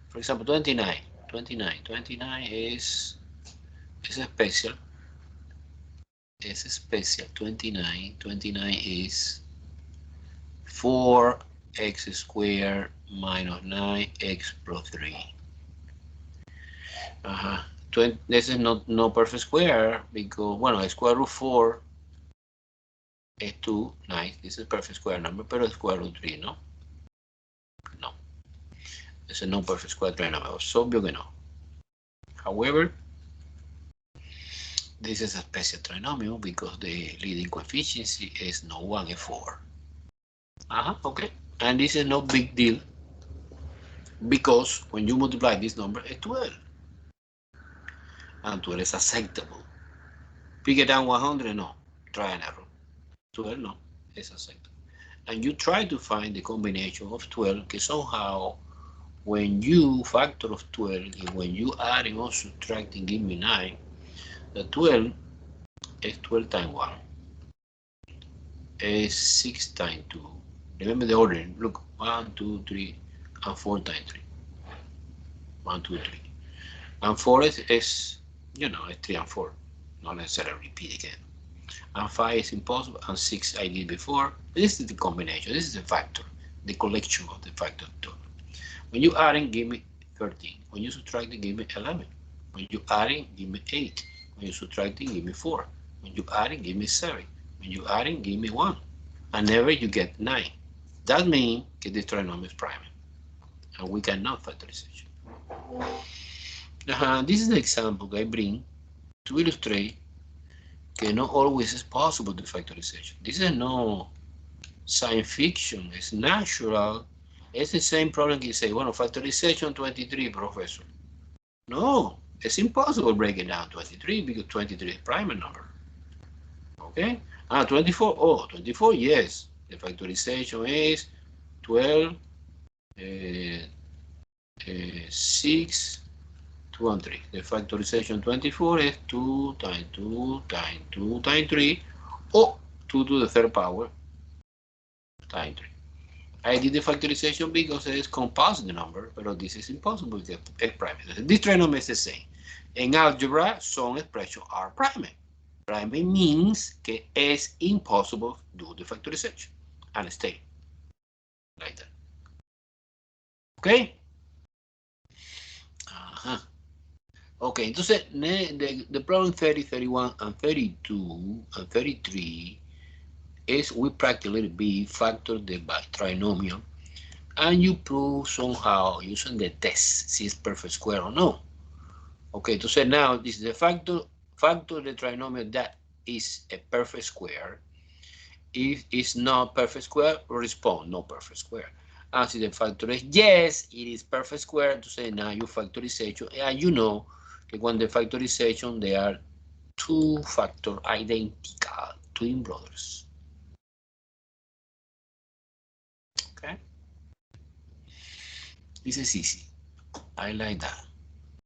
for example, 29 is special. It's special. 29 is 4x squared minus 9x plus 3. This is no perfect square because, bueno, square root 4 is 2, nice. This is perfect square number, pero square root 3, ¿no? No. This is no perfect square trinomial. Es obvio que no. However, this is a special trinomial because the leading coefficient is not 1, it's 4. Okay. And this is no big deal because when you multiply this number, it's 12. And 12 is acceptable. Pick it down 100, no. Try and error. 12, no. It's acceptable. And you try to find the combination of 12, que somehow, when you factor of 12, and when you adding or subtracting, give me 9, the 12 is 12 times 1. Is 6 times 2. Remember the order. Look, 1, 2, 3, and 4 times 3. 1, 2, 3. And 4 is you know, it's 3 and 4. Not necessarily repeat again. And 5 is impossible, and 6 I did before. This is the combination. This is the factor, the collection of the factor total. When you adding, give me 13. When you subtracting, give me 11. When you adding, give me 8. When you subtracting, give me 4. When you adding, give me 7. When you adding, give me 1. And never you get 9. That means that the trinomial is prime. And we cannot factorization. This is the example I bring to illustrate that not always is possible to factorization. This is no science fiction, it's natural. It's the same problem you say, well, factorization 23, professor. No, it's impossible breaking down 23 because 23 is prime number. Okay? 24, oh, 24, yes. The factorization is 12 6, 2 and 3. The factorization 24 is 2 times 2 times 2 times 3, or 2 to the third power times 3. I did the factorization because it is composite number, but this is impossible because it's prime. This trinomial is the same. In algebra, some expressions are prime. Prime means que es impossible to do the factorization and stay like that. Okay? Okay, entonces the problem 30, 31, and 32, and 33 is we practice a little bit factor the trinomial, and you prove somehow using the test si it's perfect square or no. Okay, entonces now this is the factor the trinomial that is a perfect square. If it's not perfect square, respond no perfect square. And si the factor is yes, it is perfect square, entonces now you factorization, and you know that when the factorization, they are two factor identical, twin brothers. Okay? This is easy. I like that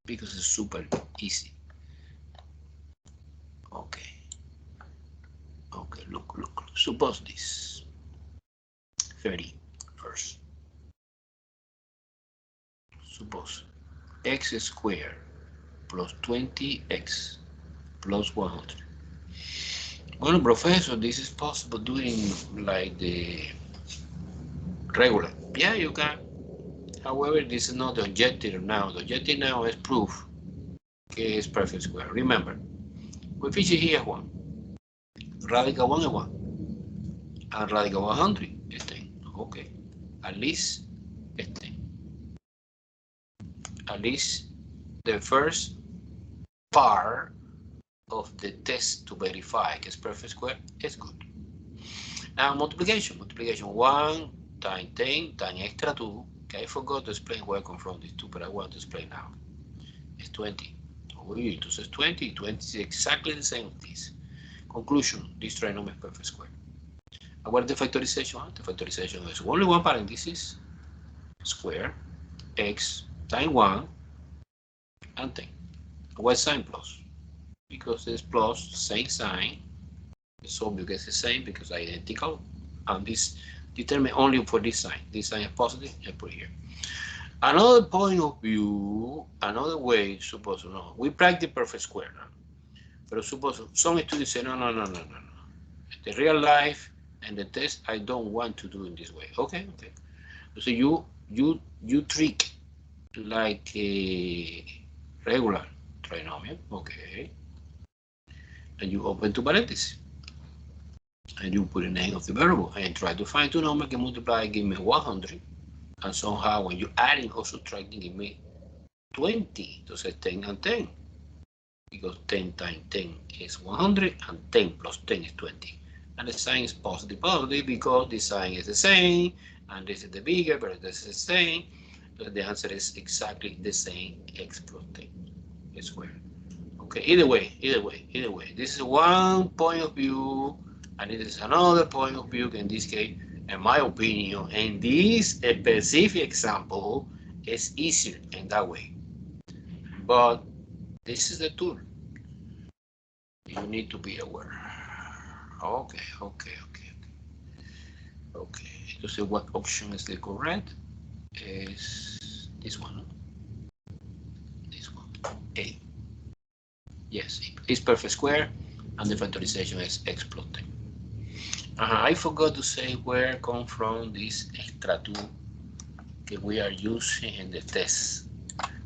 because it's super easy. Okay. Okay, look. Suppose this. 30 first. Suppose x squared plus 20x plus 100. Well, professor, this is possible doing like the regular. Yeah, you can. However, this is not the objective now. The objective now is proof que is perfect square. Remember, coefficient here is 1. Radical 1 is 1. And radical 100 is 10. Okay. At least it's 10. At least the first part of the test to verify que is perfect square is good. Now multiplication 1 times 10 times extra 2. Okay, I forgot to explain where I come from these two, but I want to explain now. It's 20. Entonces 20 is exactly the same as this. Conclusion, this trinomial is perfect square. And what is the factorization? The factorization is only one parenthesis, square, x times 1 and 10. Why sign plus? Because it's plus, same sign. It's obvious it's the same because identical. And this determine only for this sign. This sign is positive, I put here. Another point of view, another way, suppose, no, we practice perfect square. No? But suppose some students say, no. The real life and the test, I don't want to do in this way. Okay. So you trick like a regular trinomial, okay. And you open two parentheses. And you put the name of the variable and try to find two numbers que multiply, give me 100. And somehow when you adding or subtracting, give me 20. Entonces 10 and 10. Because 10 times 10 is 100 and 10 plus 10 is 20. And the sign is positive because the sign is the same and this is the bigger, but this is the same. So the answer is exactly the same, x plus 10 squared. Okay, either way. This is one point of view, and it is another point of view. In this case, in my opinion, in this specific example, is easier in that way. But this is the tool. You need to be aware. Okay. So what option is the correct? Is this one? This one, A. Yes, it's perfect square, and the factorization is x plus 10. I forgot to say where come from this extra 2 that we are using in the test.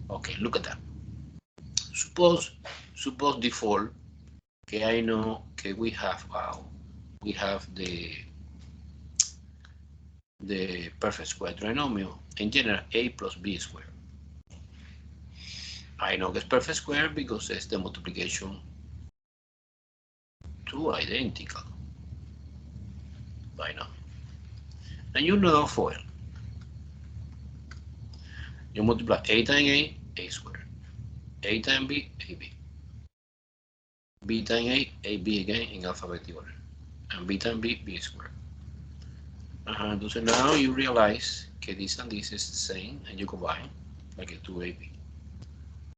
Okay, look at that. Suppose default que I know que we have the perfect square trinomial, in general a plus b squared. I know it's perfect square because it's the multiplication two identical binomial. And you know FOIL. You multiply a times a squared. A times b, ab. B times a, b again in alphabetical order. And b times b squared. Entonces now you realize que this and this is the same, and you combine like a 2ab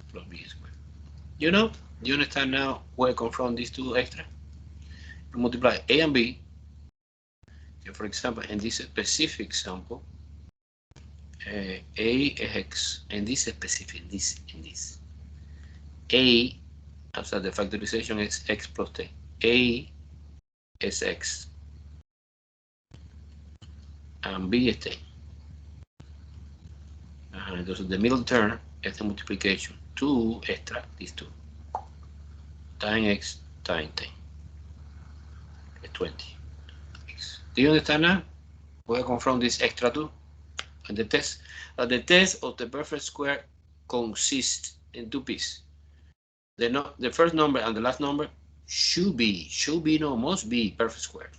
plus b squared. You know, do you understand now where I come from these two extra? You multiply a and b. So for example, in this specific example, a is x, and this specific, this and this. A, after the factorization is x plus 10. A is x, and b is 10. Entonces, the middle term is the multiplication. 2 extra, these two. Times x times 10. It's 20. X. Do you understand now? Where I come from this extra 2? And the test. The test of the perfect square consists in two pieces. The first number and the last number must be perfect square.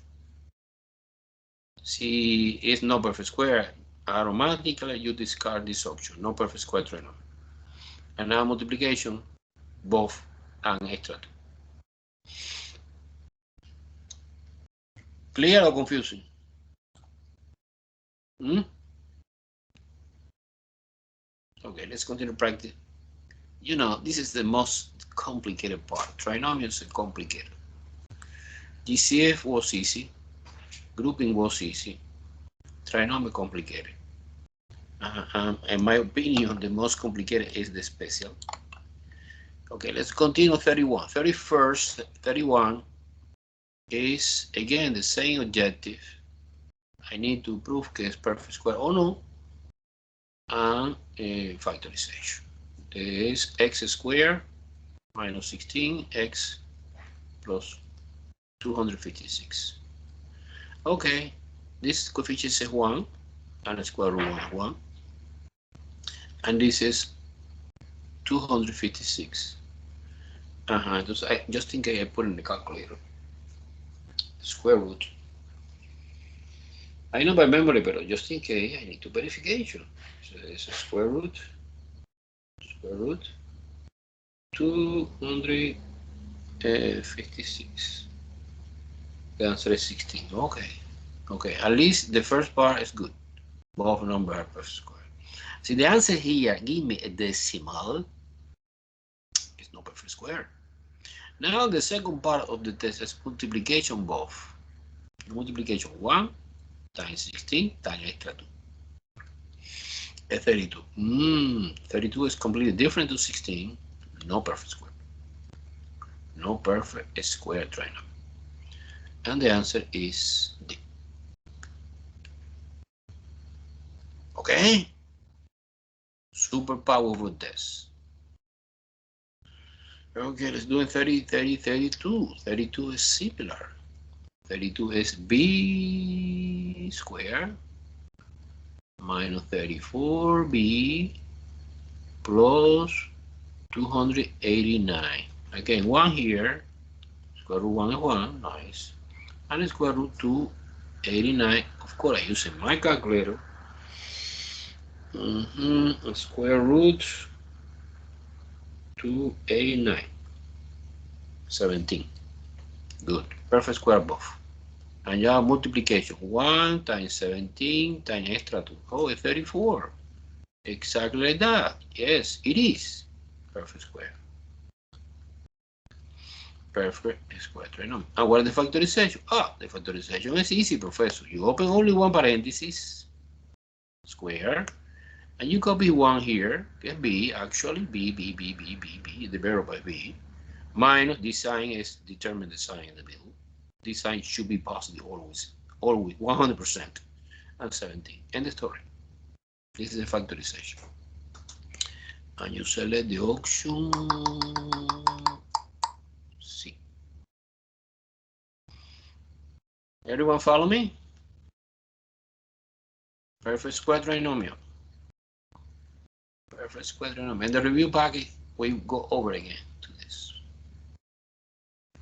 See, it's not perfect square. Automatically you discard this option, no perfect square trinomial. And now multiplication, both and extra 2. Clear or confusing? Okay, let's continue practice. You know, this is the most complicated part. Trinomials are complicated. GCF was easy. Grouping was easy. Trinomial complicated. In my opinion, the most complicated is the special. Okay, let's continue 31. 31 is again the same objective. I need to prove que es perfect square or no, and factorization. Is x squared minus 16x plus 256. Okay, this coefficient is 1 and the square root 1 is 1, and this is 256. I just think I put in the calculator. Square root. I know by memory, but just in case I need to verification. So it's a square root 256. The answer is 16. Okay, at least the first part is good. Both numbers are perfect square. See, the answer here, give me a decimal. It's not perfect square. Now the second part of the test is multiplication both. Multiplication 1 times 16 times extra 2. 32. 32 is completely different to 16. No perfect square. No perfect square trinomial. And the answer is D. Okay? Super powerful test. Okay, let's do it 32. 32 is similar. 32 is b squared minus 34b plus 289. Again, 1 here. Square root 1 is 1. Nice. And square root 289. Of course, I use my calculator. Square root 289. 17. Good. Perfect square both. And you have multiplication. 1 times 17 times extra 2. Oh, it's 34. Exactly like that. Yes, it is. Perfect square. Perfect square trinomial. And what is the factorization? The factorization is easy, professor. You open only one parenthesis, square, and you copy 1 here, get b, actually, b, divided by b, minus this sign is determine the sign in the middle. This sign should be positive always, 100%, and 17. End the story. This is the factorization. And you select the option C. Everyone follow me? Perfect square trinomial. Perfect square trinomial. In the review packet, we go over again to this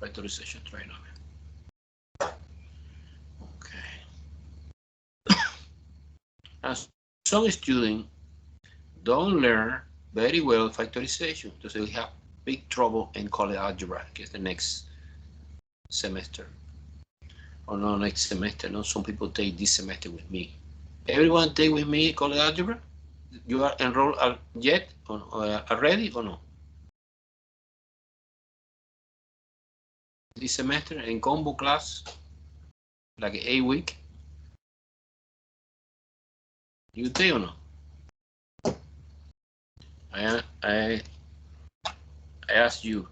factorization trinomial. Okay. And some students don't learn very well factorization, so we have big trouble in college algebra, que is the next semester. Or no, next semester. No, some people take this semester with me. Everyone take with me college algebra? You are enrolled yet or already or no? This semester in combo class, like 8 week. You take or no? I asked you.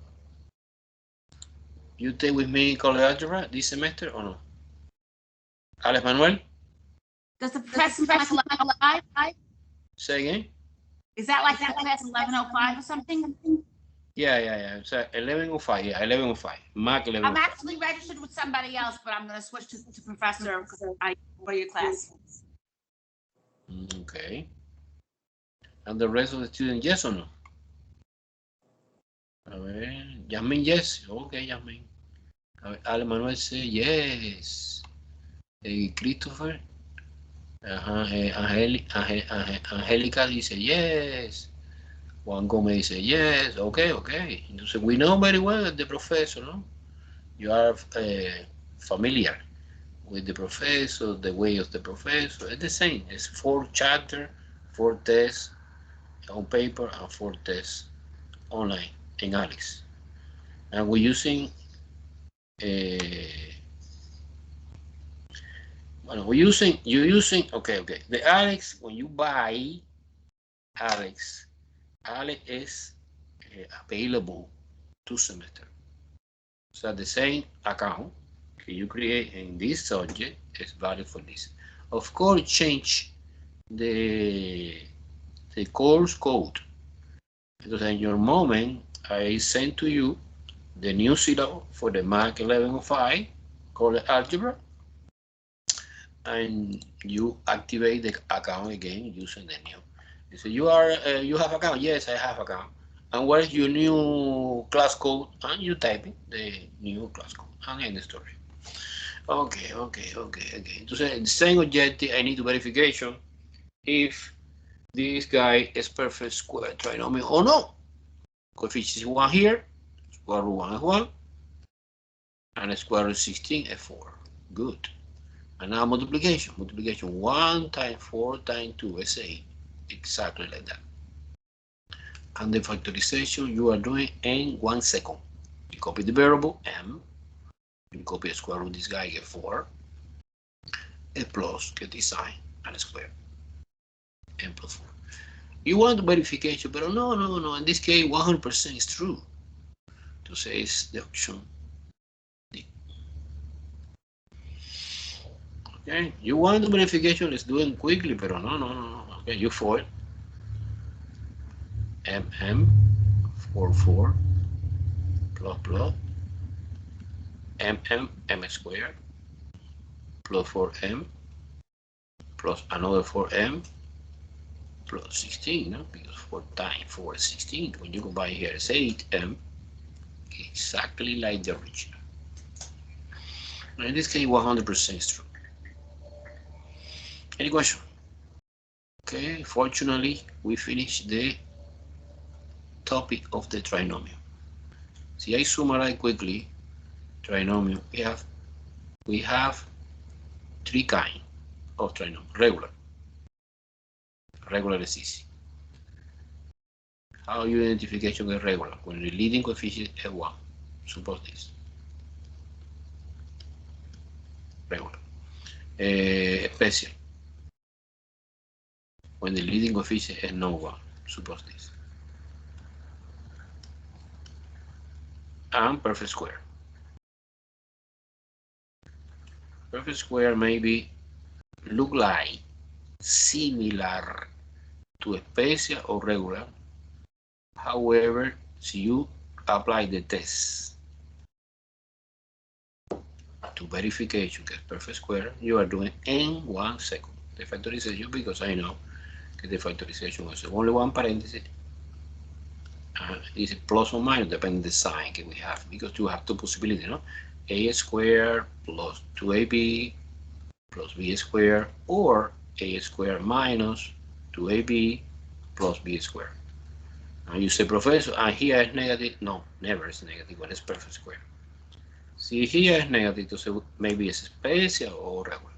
You take with me college algebra this semester or no? Alex Manuel? Does the professor like 1105? Say again? Is that like that class 1105 or something? Yeah. It's 1105. Yeah, 1105. Mark 1105. I'm actually registered with somebody else, but I'm going to switch to professor because I for your class. Okay. And the rest of the students, yes or no? A ver, Jasmine, yes. Okay, Jasmine. Ale Manuel say yes. Christopher. Angélica dice yes. Juan Gómez dice yes. Okay. Entonces, we know very well the professor, no? You are familiar with the professor, the way of the professor. It's the same. It's 4 chapters, 4 tests on paper, and 4 tests online in Alex. And we're using you're using okay. The Alex, when you buy Alex is available 2 semesters. So the same account that you create in this subject is valid for this. Of course, change the course code, because in your moment I sent to you the new syllabus for the MAT 1105 called algebra, and you activate the account again using the new. You say you have account? Yes, I have account. And what is your new class code? And you type in the new class code and end the story. Okay. Entonces, the same objective, I need to verification if this guy is perfect square trinomial or no. Coefficient is 1 here, square root 1 is 1, and square root 16 is 4. Good. And now multiplication. 1 times 4 times 2 is 8. Exactly like that. And the factorization you are doing in 1 second. You copy the variable m, you copy the square root of this guy, get 4, a plus, get this sign, and a square, m plus 4. You want the verification, but no, in this case 100% is true. To say it's the option D. Okay, you want the verification, let's do it quickly, but no. Okay, you for mm 4 plus m squared plus 4m plus another 4m plus 16, no? Because 4 times 4 is 16. When you combine here, it's 8m, exactly like the original. In this case, 100% is true. Any question? Okay, fortunately, we finished the topic of the trinomial. See, I summarize quickly trinomial. We have 3 kinds of trinomial. Regular is easy. How you identification is regular? When the leading coefficient is 1. Suppose this. Regular. Special. When the leading coefficient is no 1. Suppose this. And perfect square. Perfect square maybe look like similar to special or regular. However, if you apply the test to verification get perfect square, you are doing in 1 second. The factorization, because I know that the factorization is only 1 parenthesis. Is plus or minus, depending the sign that we have, because you have 2 possibilities, no? A squared plus 2ab plus b squared, or a squared minus 2ab plus b squared. And you say, Professor, and here is negative. No, never is negative when it's perfect square. See, here is negative, so maybe it's special or regular.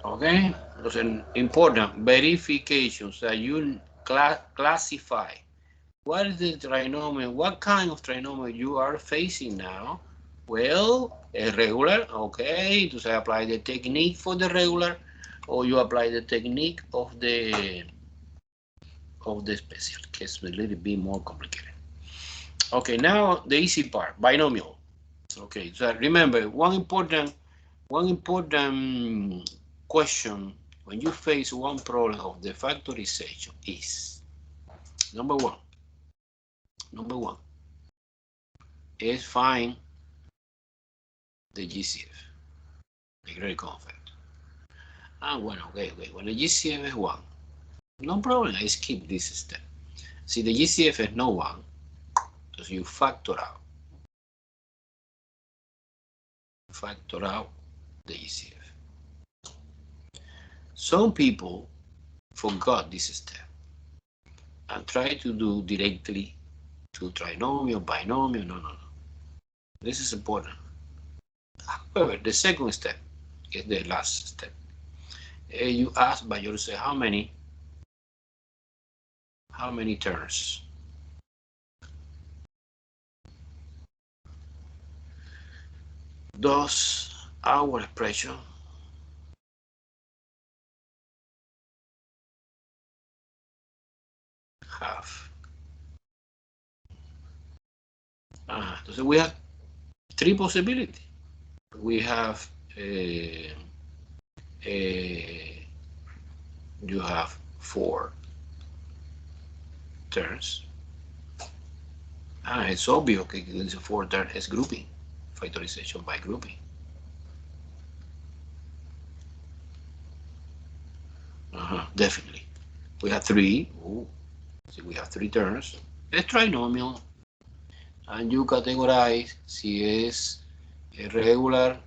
Okay, those are important verifications that you classify. What is the trinomial? What kind of trinomial you are facing now? Well, a regular, okay. So I apply the technique for the regular, or you apply the technique of the special. It's a little bit more complicated. Okay, now the easy part, binomial. Okay, so remember one important question when you face one problem of the factorization is number one is find the GCF, the great common factor. And okay, when the GCF is 1, no problem, I skip this step. See, the GCF is no 1, so you factor out the GCF. Some people forgot this step and try to do directly to trinomial, binomial. No. This is important. However, the second step is the last step. You ask by yourself how many terms? Does our expression have? So we have 3 possibilities. We have you have 4 terms. It's obvious que this 4 term is grouping, factorization by grouping. Definitely. We have 3. So we have 3 terms. It's trinomial. And you categorize si es regular,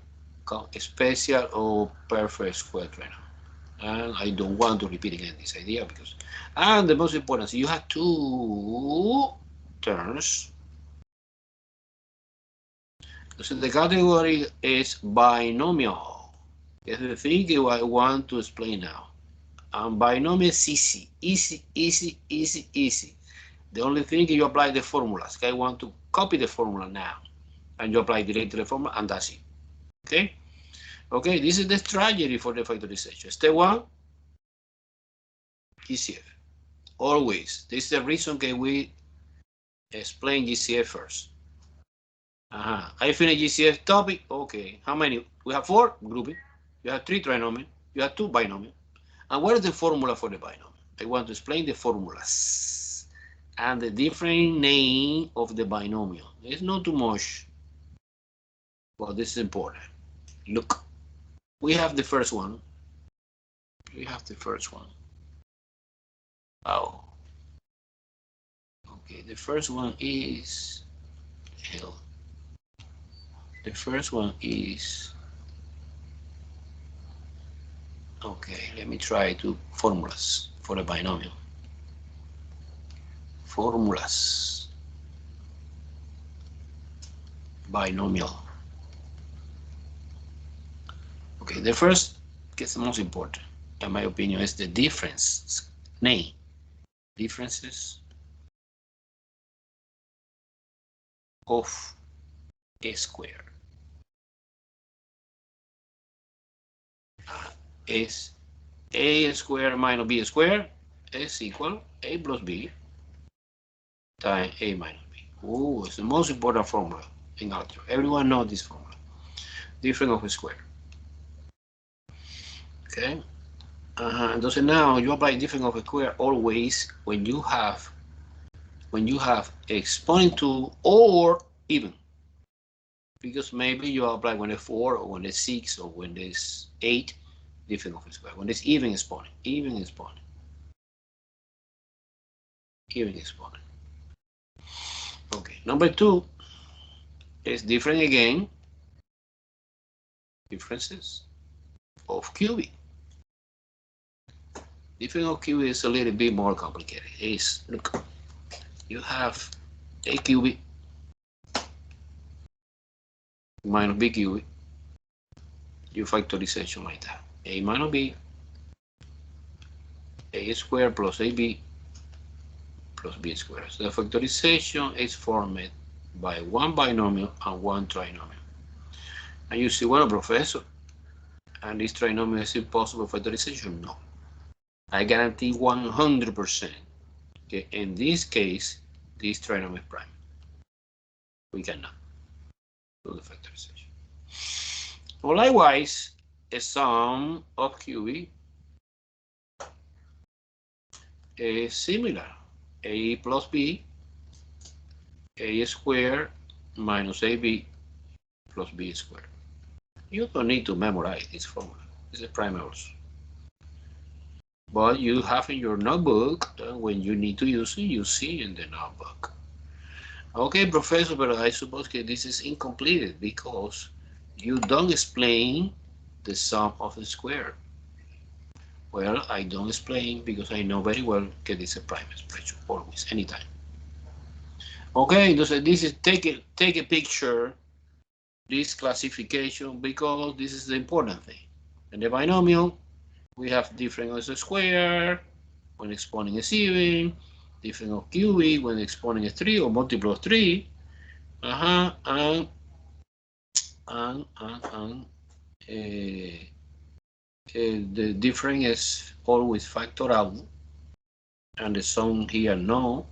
special, or perfect square trinomial. And I don't want to repeat again this idea because, and the most important, so you have 2 terms. So the category is binomial. It's the thing I want to explain now. And binomial is easy. The only thing is you apply the formulas. I want to copy the formula now. And you apply directly the formula, and that's it. Okay? Okay, this is the strategy for the factorization. Step 1, GCF. Always. This is the reason that we explain GCF first. I finish GCF topic. Okay, how many? We have 4 grouping. You have 3 trinomial. You have 2 binomial. And what is the formula for the binomial? I want to explain the formulas and the different name of the binomial. It's not too much, but this is important. Look, we have the first one. Oh. Okay, the first one is L. The first one is, okay, let me try to formulas for a binomial. Formulas. Binomial. Okay, the first gets the most important, in my opinion, is the difference name. Differences of a square. Is a square minus b square is equal a plus b times a minus b. Oh, it's the most important formula in algebra. Everyone knows this formula. Difference of a square. Okay. Entonces now you apply difference of a square always when you have exponent 2 or even. Because maybe you apply when it's 4 or when it's 6 or when it's 8, difference of a square. When it's even exponent. Okay, number 2 is different again. Differences of cubic. Difference of cubic is a little bit more complicated. It's, look, you have a cubic minus b cubic. You factorization like that. A minus B, A squared plus AB plus B squared. So the factorization is formed by one binomial and one trinomial. And you see, well, professor, and this trinomial is impossible factorization? No. I guarantee 100%. Okay, in this case, this trinomial is prime. We cannot do the factorization. Well, likewise, a sum of QB is similar. A plus B, A squared minus AB plus B squared. You don't need to memorize this formula. It's a prime also. But you have in your notebook, when you need to use it, you see in the notebook. Okay, professor, but I suppose that this is incomplete because you don't explain the sum of the square. Well, I don't explain because I know very well that it's a prime expression, always, anytime. Okay, so this is take a picture, this classification, because this is the important thing. In the binomial, we have different of the square when exponent is even, different of QE when exponent is 3 or multiple of 3. And the difference is always factor out, and the sum here no.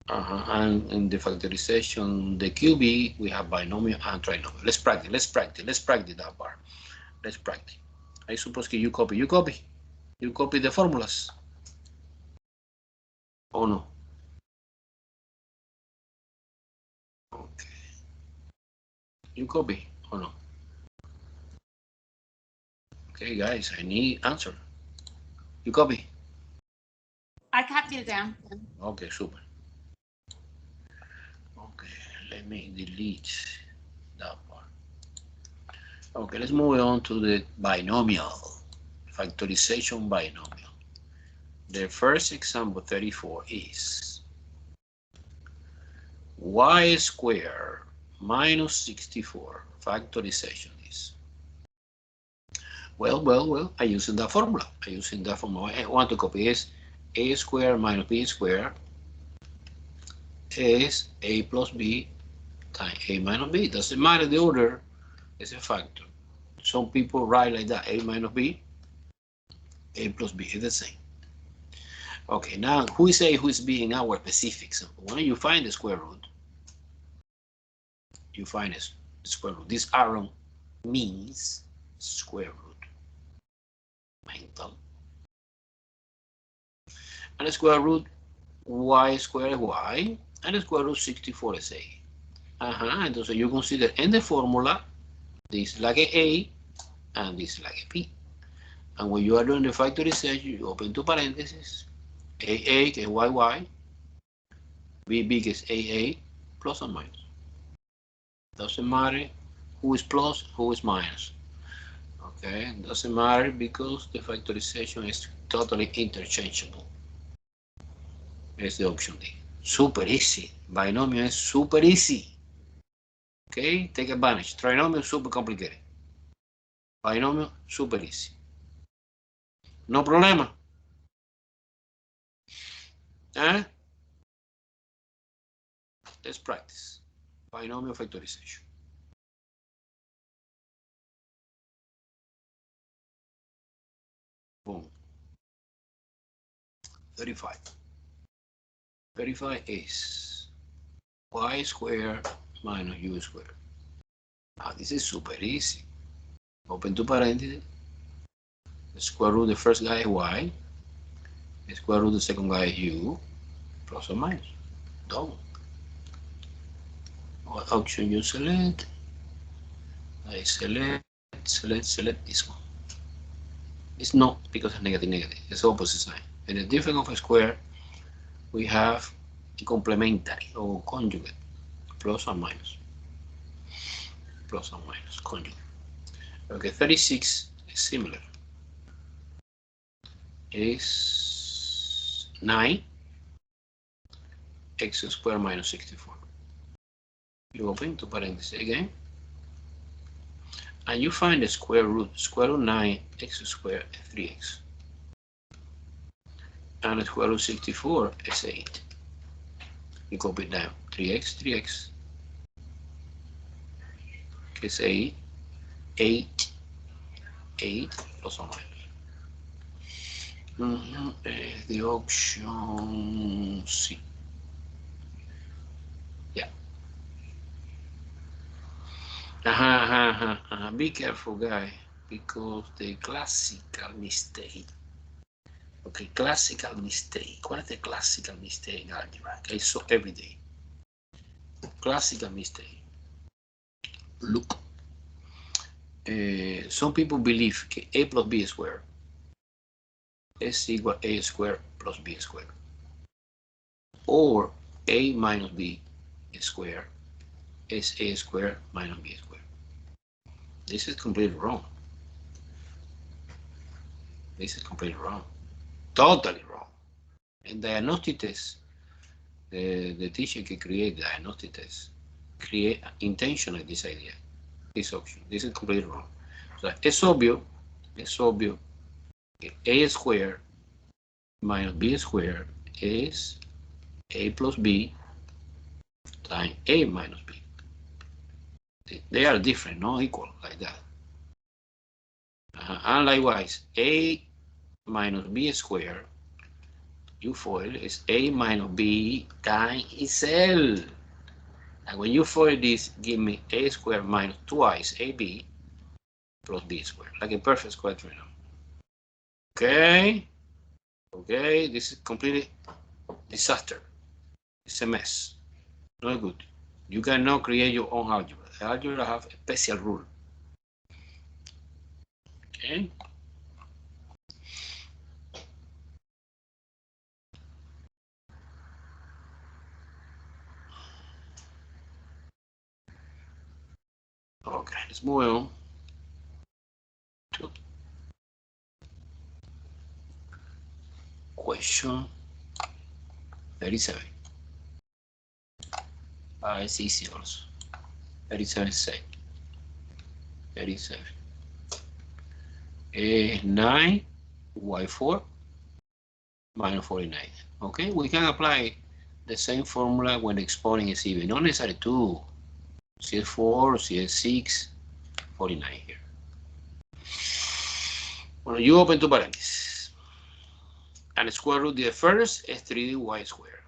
And in the factorization, the QB, we have binomial and trinomial. Let's practice that part. Let's practice. I suppose that you copy the formulas. Oh no. Okay. You copy or no? Okay, guys, I need answer. You copy? I copied it down. Okay, super. Okay, let me delete that part. Okay, let's move on to the binomial, factorization binomial. The first example, 34, is y squared minus 64. Factorization is, well, I using that formula. I want to copy is a squared minus b squared is a plus b times a minus b. Doesn't matter the order, it's a factor. Some people write like that, a minus b, a plus b is the same. Okay, now who is a, who is b in our specific example? When you find the square root, you find the square root. This arrow means square root. Mental. And the square root y squared is y, and the square root 64 is a. Entonces you consider in the formula this like a and this like a b. And when you are doing the factorization, you open two parentheses, a que es y, b que es a plus or minus. Doesn't matter who is plus, who is minus. Okay, doesn't matter because the factorization is totally interchangeable. It's the option D. Super easy. Binomial is super easy. Okay, take advantage. Trinomial super complicated. Binomial super easy. No problema. Let's practice. Binomial factorization. Boom. 35. 35 is y squared minus u squared. Now this is super easy. Open two parentheses. The square root of the first guy is y. The square root of the second guy is u. Plus or minus. Done. What option you select? I select this one. It's not because it's negative. It's opposite sign. In the difference of a square, we have a complementary or conjugate, plus or minus. Plus or minus, conjugate. Okay, 36 is similar. Is 9 x squared minus 64. You open two parentheses again. and you find the square root 9 x squared is 3x. And the square root 64 is 8. You copy it down. 3x, is 8, 8 plus or minus. The option C. Yeah. Be careful, guy, because the classical mistake. Okay, classical mistake. What is the classical mistake in algebra? Okay, so every day. Classical mistake. Look. Some people believe that a plus b squared is equal a squared plus b squared, or a minus b squared is a squared minus b squared. This is completely wrong. This is completely wrong. Totally wrong. In diagnostic test, the teacher can create the diagnostic test, create intentionally this idea, this option. This is completely wrong. So it's obvious that a squared minus b squared is a plus b times a minus b. They are different, not equal like that. And likewise, a minus b squared, you FOIL, is a minus b times itself. And when you FOIL this, give me a squared minus twice ab plus b squared, like a perfect square trinomial. Okay? Okay, this is completely disaster. It's a mess. Not good. You cannot create your own algebra. The algebra have a special rule. Okay? Okay, let's move on to question 37. It's easy also. 37 say. 37. 9 y4 minus 49. Okay, we can apply the same formula when the exponent is even. Not necessarily 2. CS4, CS6, 49 here. Bueno, you open two parentheses. And the square root of the first is 3y squared.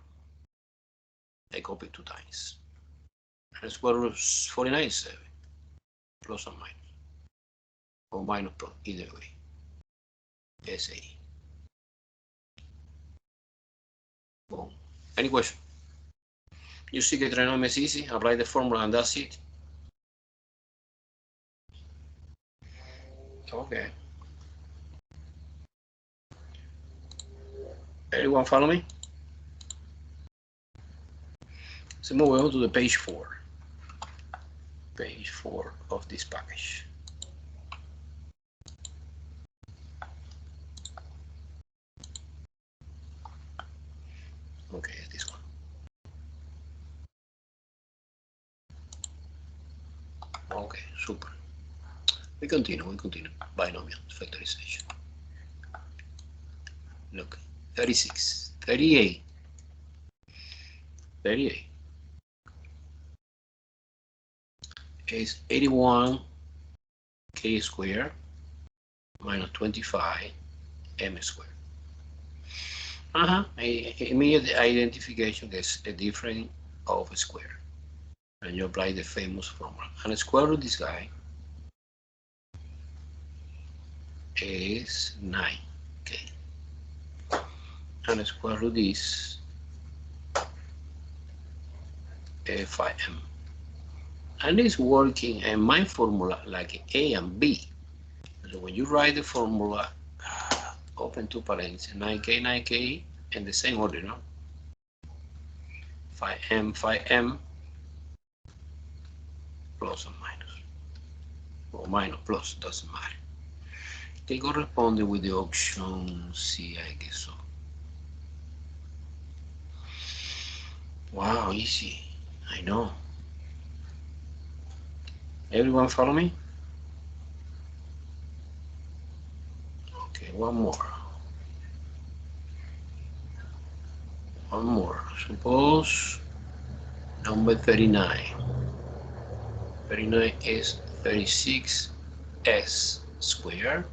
I copy 2 times. And the square root of 49 is 7. Plus or minus. Or minus plus, either way. SA. Boom. Any question? You see the trinomial is easy. Apply the formula and that's it. Okay. Everyone follow me? So move on to the page 4. Page 4 of this package. Okay, this one. Okay, super. We continue. Binomial factorization. Look, 36, 38. Is 81 k squared minus 25 m squared. Immediate identification is a difference of a square. And you apply the famous formula. And the square root of this guy is 9k. And the square root is 5m. And it's working in my formula like a and b. So when you write the formula, open two parentheses, 9k, in the same order, no? 5m, plus or minus. Or minus, plus, doesn't matter. They correspond with the option C, I guess so. Wow, easy. I know. Everyone follow me? One more. One more. Suppose number 39. 39 is 36s squared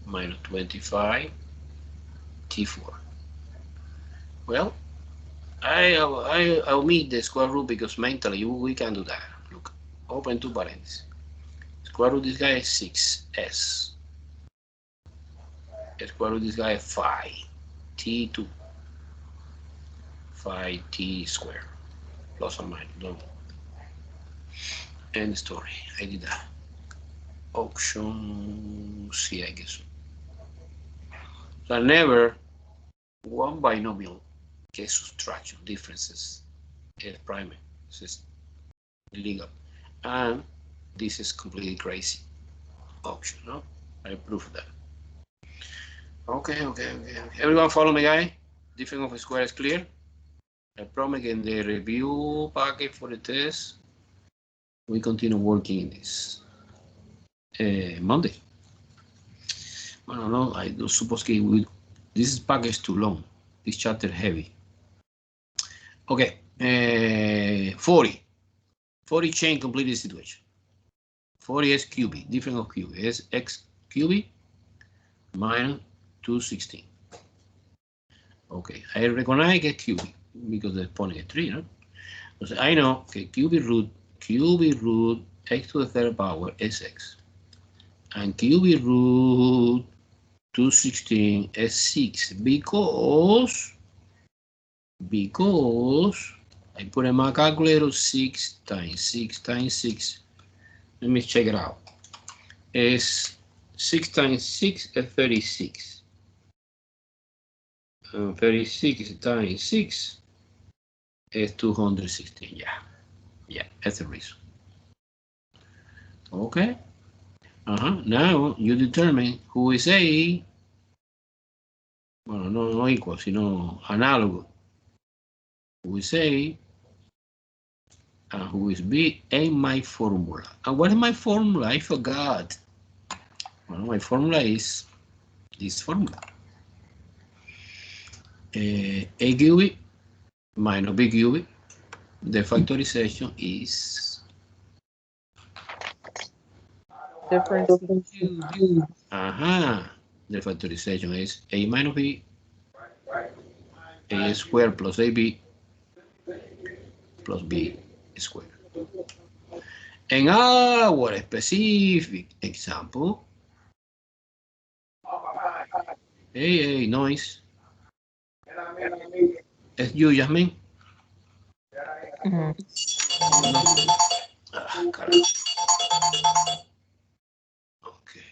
minus 25 t4. Well, I'll omit the square root because mentally we can do that. Look, open two parentheses. Square root this guy is 6s. Square root this guy is 5 t2. 5t squared plus or minus. Don't. End story. I did that. Option C, I guess. So never one binomial case subtraction differences is prime. This is legal. And this is completely crazy option, no? I prove that. Okay. Everyone follow me, guy? Difference of a square is clear? I promise in the review packet for the test, we continue working in this Monday. I don't know, I don't suppose this package too long. This chapter heavy. Okay, 40. 40 chain completed situation. 40 is cubic, difference of cubic is x cubic minus 216. Okay, I recognize a cubic because the exponent is 3, no? So I know okay, cubic root x to the third power is x. And cubic root 216 is 6 because I put in my calculator 6 times 6 times 6. Let me check it out. Is 6 times 6 is 36. 36 times 6 is 216. Yeah, that's the reason. Okay. Now you determine who is A. Well, no equal, sino analogous. Who is A and who is B in my formula. And what is my formula? I forgot. Well, my formula is this formula. A cubic minus B cubic. The factorization is Difference of cubes. The factorization is A minus B, A squared plus AB plus B squared. In our specific example, hey, noise. It's you, Jasmine. Okay.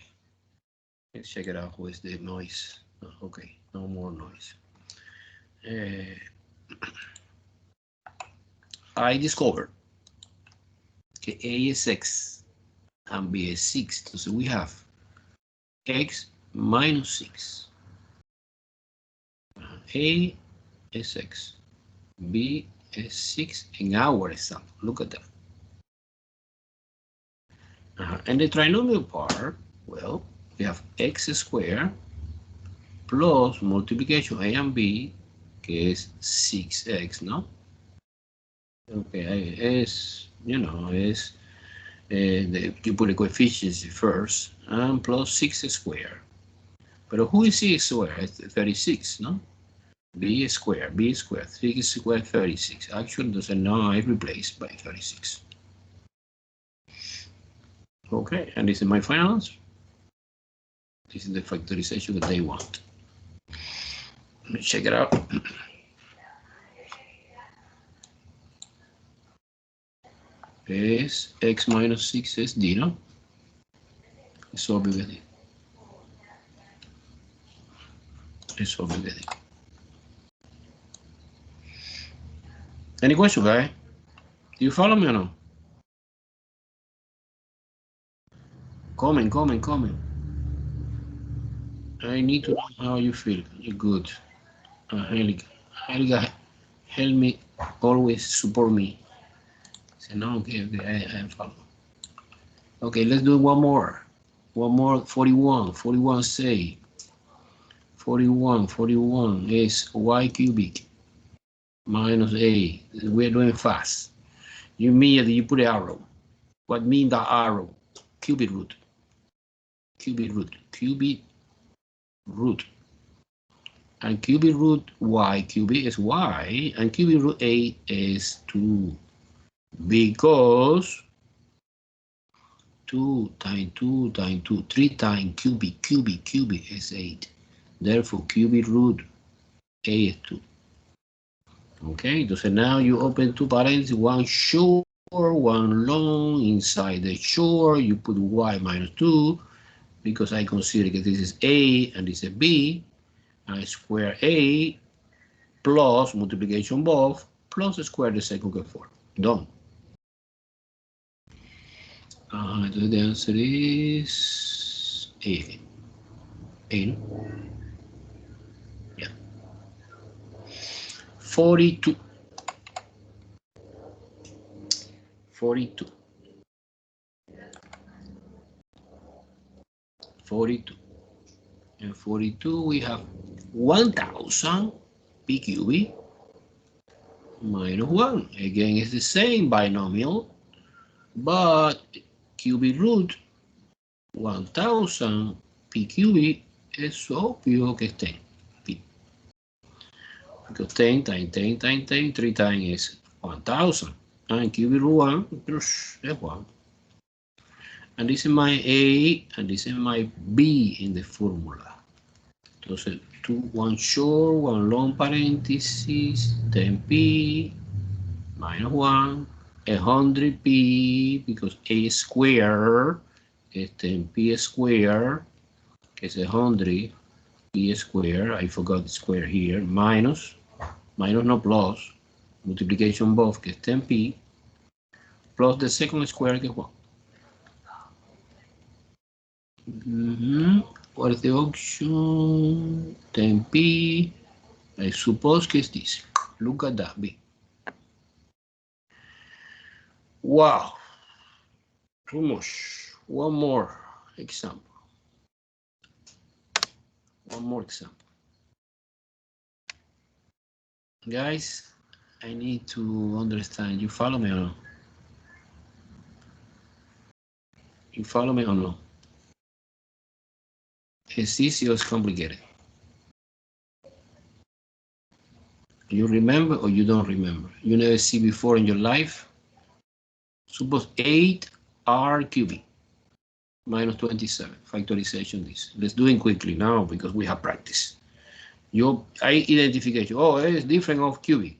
Let's check it out. Who is the noise? Okay, no more noise. I discovered that A is x and B is 6. So we have x minus 6. A is x. B is 6 in our example. Look at that. And the trinomial part, well, we have x squared plus multiplication A and B, que es 6x, ¿no? Okay, es, you put the coefficients first, and plus 6 squared. But who is C squared? It's 36, no? B squared, 6 squared, 36. Actually, doesn't know, I replaced by 36. Okay, and this is my final answer. This is the factorization that they want. Let me check it out. Es x minus 6 es D, ¿no? Es obvio que D. Es obvio que D. Any question, guy? Do you follow me or no? Comment. I need to know how you feel. You're good. Angelica, help me, always support me. Say, no, okay, I follow. Okay, let's do one more. 41 say. 41 is y cubic minus a. We're doing fast. You immediately you put an arrow. What mean the arrow? Cubic root. Cubic root. Cubic root. And cubic root y cubic is y, and cubic root a is 2. Because 2 times 2 times 2, 3 times cubic is 8. Therefore, cubic root a is 2. Okay, so now you open two parentheses, one short, one long. Inside the short, you put y minus 2, because I consider that this is a and this is b. And square a plus multiplication both plus square the second que 4. Done. So the answer is A. A, no? Yeah. 42. 42. 42. And 42 we have 1000 p cubic minus 1. Again, it's the same binomial, but cubic root 1000 p cubic es obvio que es 10 p. Because 10 times 10 times 10, 3 times is 1000. And cubic root 1 is 1. And this is my A, and this is my B in the formula. Entonces, one short, one long parenthesis, 10p minus 1, 100p, because A square is 10p square, que es 100p square. I forgot the square here. Minus no plus, multiplication both, que es 10p, plus the second square, que es 1. What is the option? 10p. I suppose que es this. Look at that. B. Wow. Too much. One more example. One more example. Guys, I need to understand. You follow me or no? You follow me or no? It's easy or it's complicated? You remember or you don't remember? You never see before in your life? Suppose 8r cubic minus 27, factorization this. Let's do it quickly now because we have practice. Identification, it's different of cubic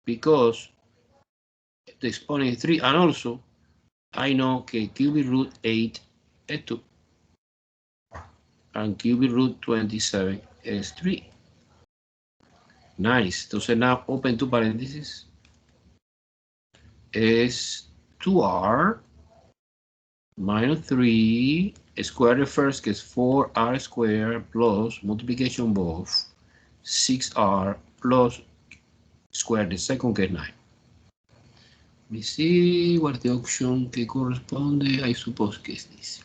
because the exponent is 3, and also I know que cubic root 8 is 2 and cubic root 27 is 3. Nice. Entonces now open two parentheses. Es 2r minus 3 square the first, que es 4r squared, plus multiplication both 6r plus square the second, que es 9. Let me see what the option que corresponde. I suppose que es this.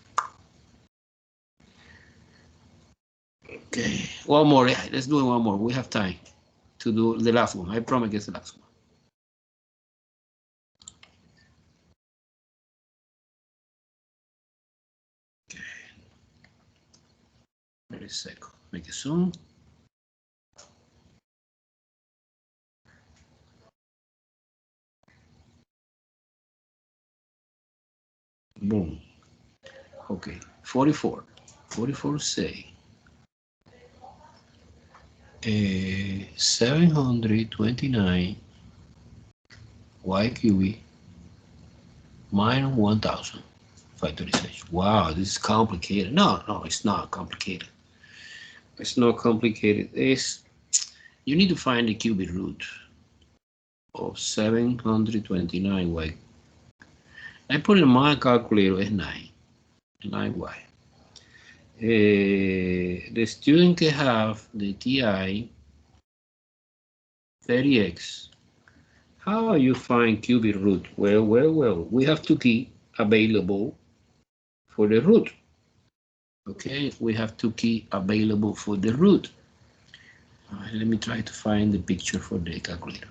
Okay, one more. Yeah, let's do one more. We have time to do the last one. I promise it's the last one. Okay. Wait a second. Make it zoom. Boom. Okay. 44. 44 say 729 y cubic minus 1000 factorization. Wow, this is complicated. No, it's not complicated. It's not complicated. You need to find the cubic root of 729 y. I put in my calculator as 9y. The student can have the TI 30x. How you find cubic root? Well, we have two key available for the root. Okay, we have two key available for the root. Let me try to find the picture for the calculator.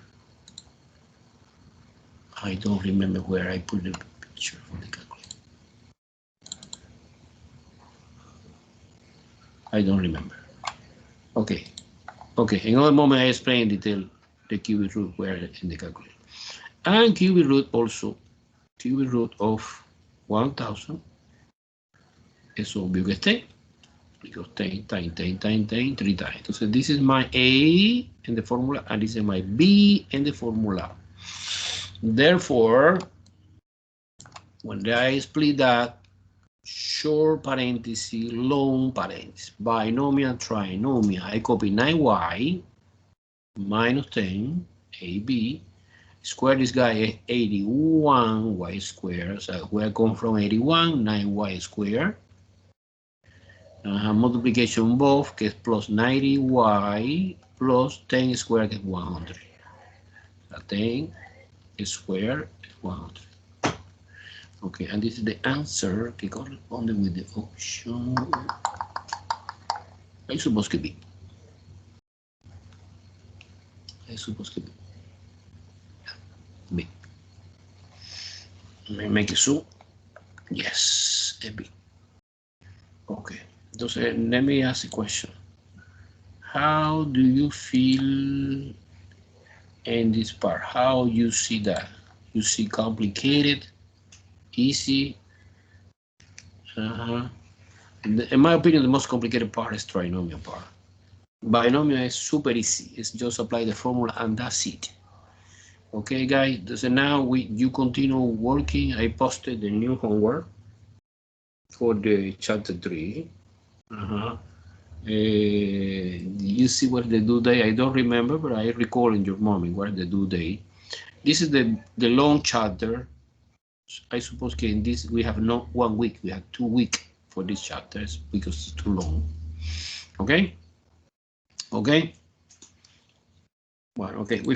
I don't remember where I put the picture for the calculator. I don't remember. Okay. Okay, in another moment I explain in detail the cubic root where in the calculator. And cubic root also, cubic root of 1000 es obvio que esté, because 10 times 10 times 10, 3 times. Entonces, this is my A in the formula, and this is my B in the formula. Therefore, when I split that, short parenthesis, long parenthesis, binomial, trinomial, I copy 9y minus 10, AB, square this guy is 81y squared, so where I come from 81, 9y squared. Multiplication both, que es plus 90y plus 10 squared, que es 100. So 10 squared is 100. Okay, and this is the answer que corresponde with the option. I suppose que B. I suppose que B. B. Make it so. Yes, a B. Okay. Entonces, let me ask a question. How do you feel in this part? How you see that? You see complicated, easy? In my opinion, the most complicated part is trinomial part. Binomial is super easy. It's just apply the formula and that's it. Okay, guys. So now you continue working. I posted the new homework for the chapter 3. You see what the due date? I don't remember, but I recall in your moment what the due date. This is the long chapter. I suppose in this we have not 1 week, we have 2 weeks for these chapters because it's too long. Okay? Okay? Well, okay.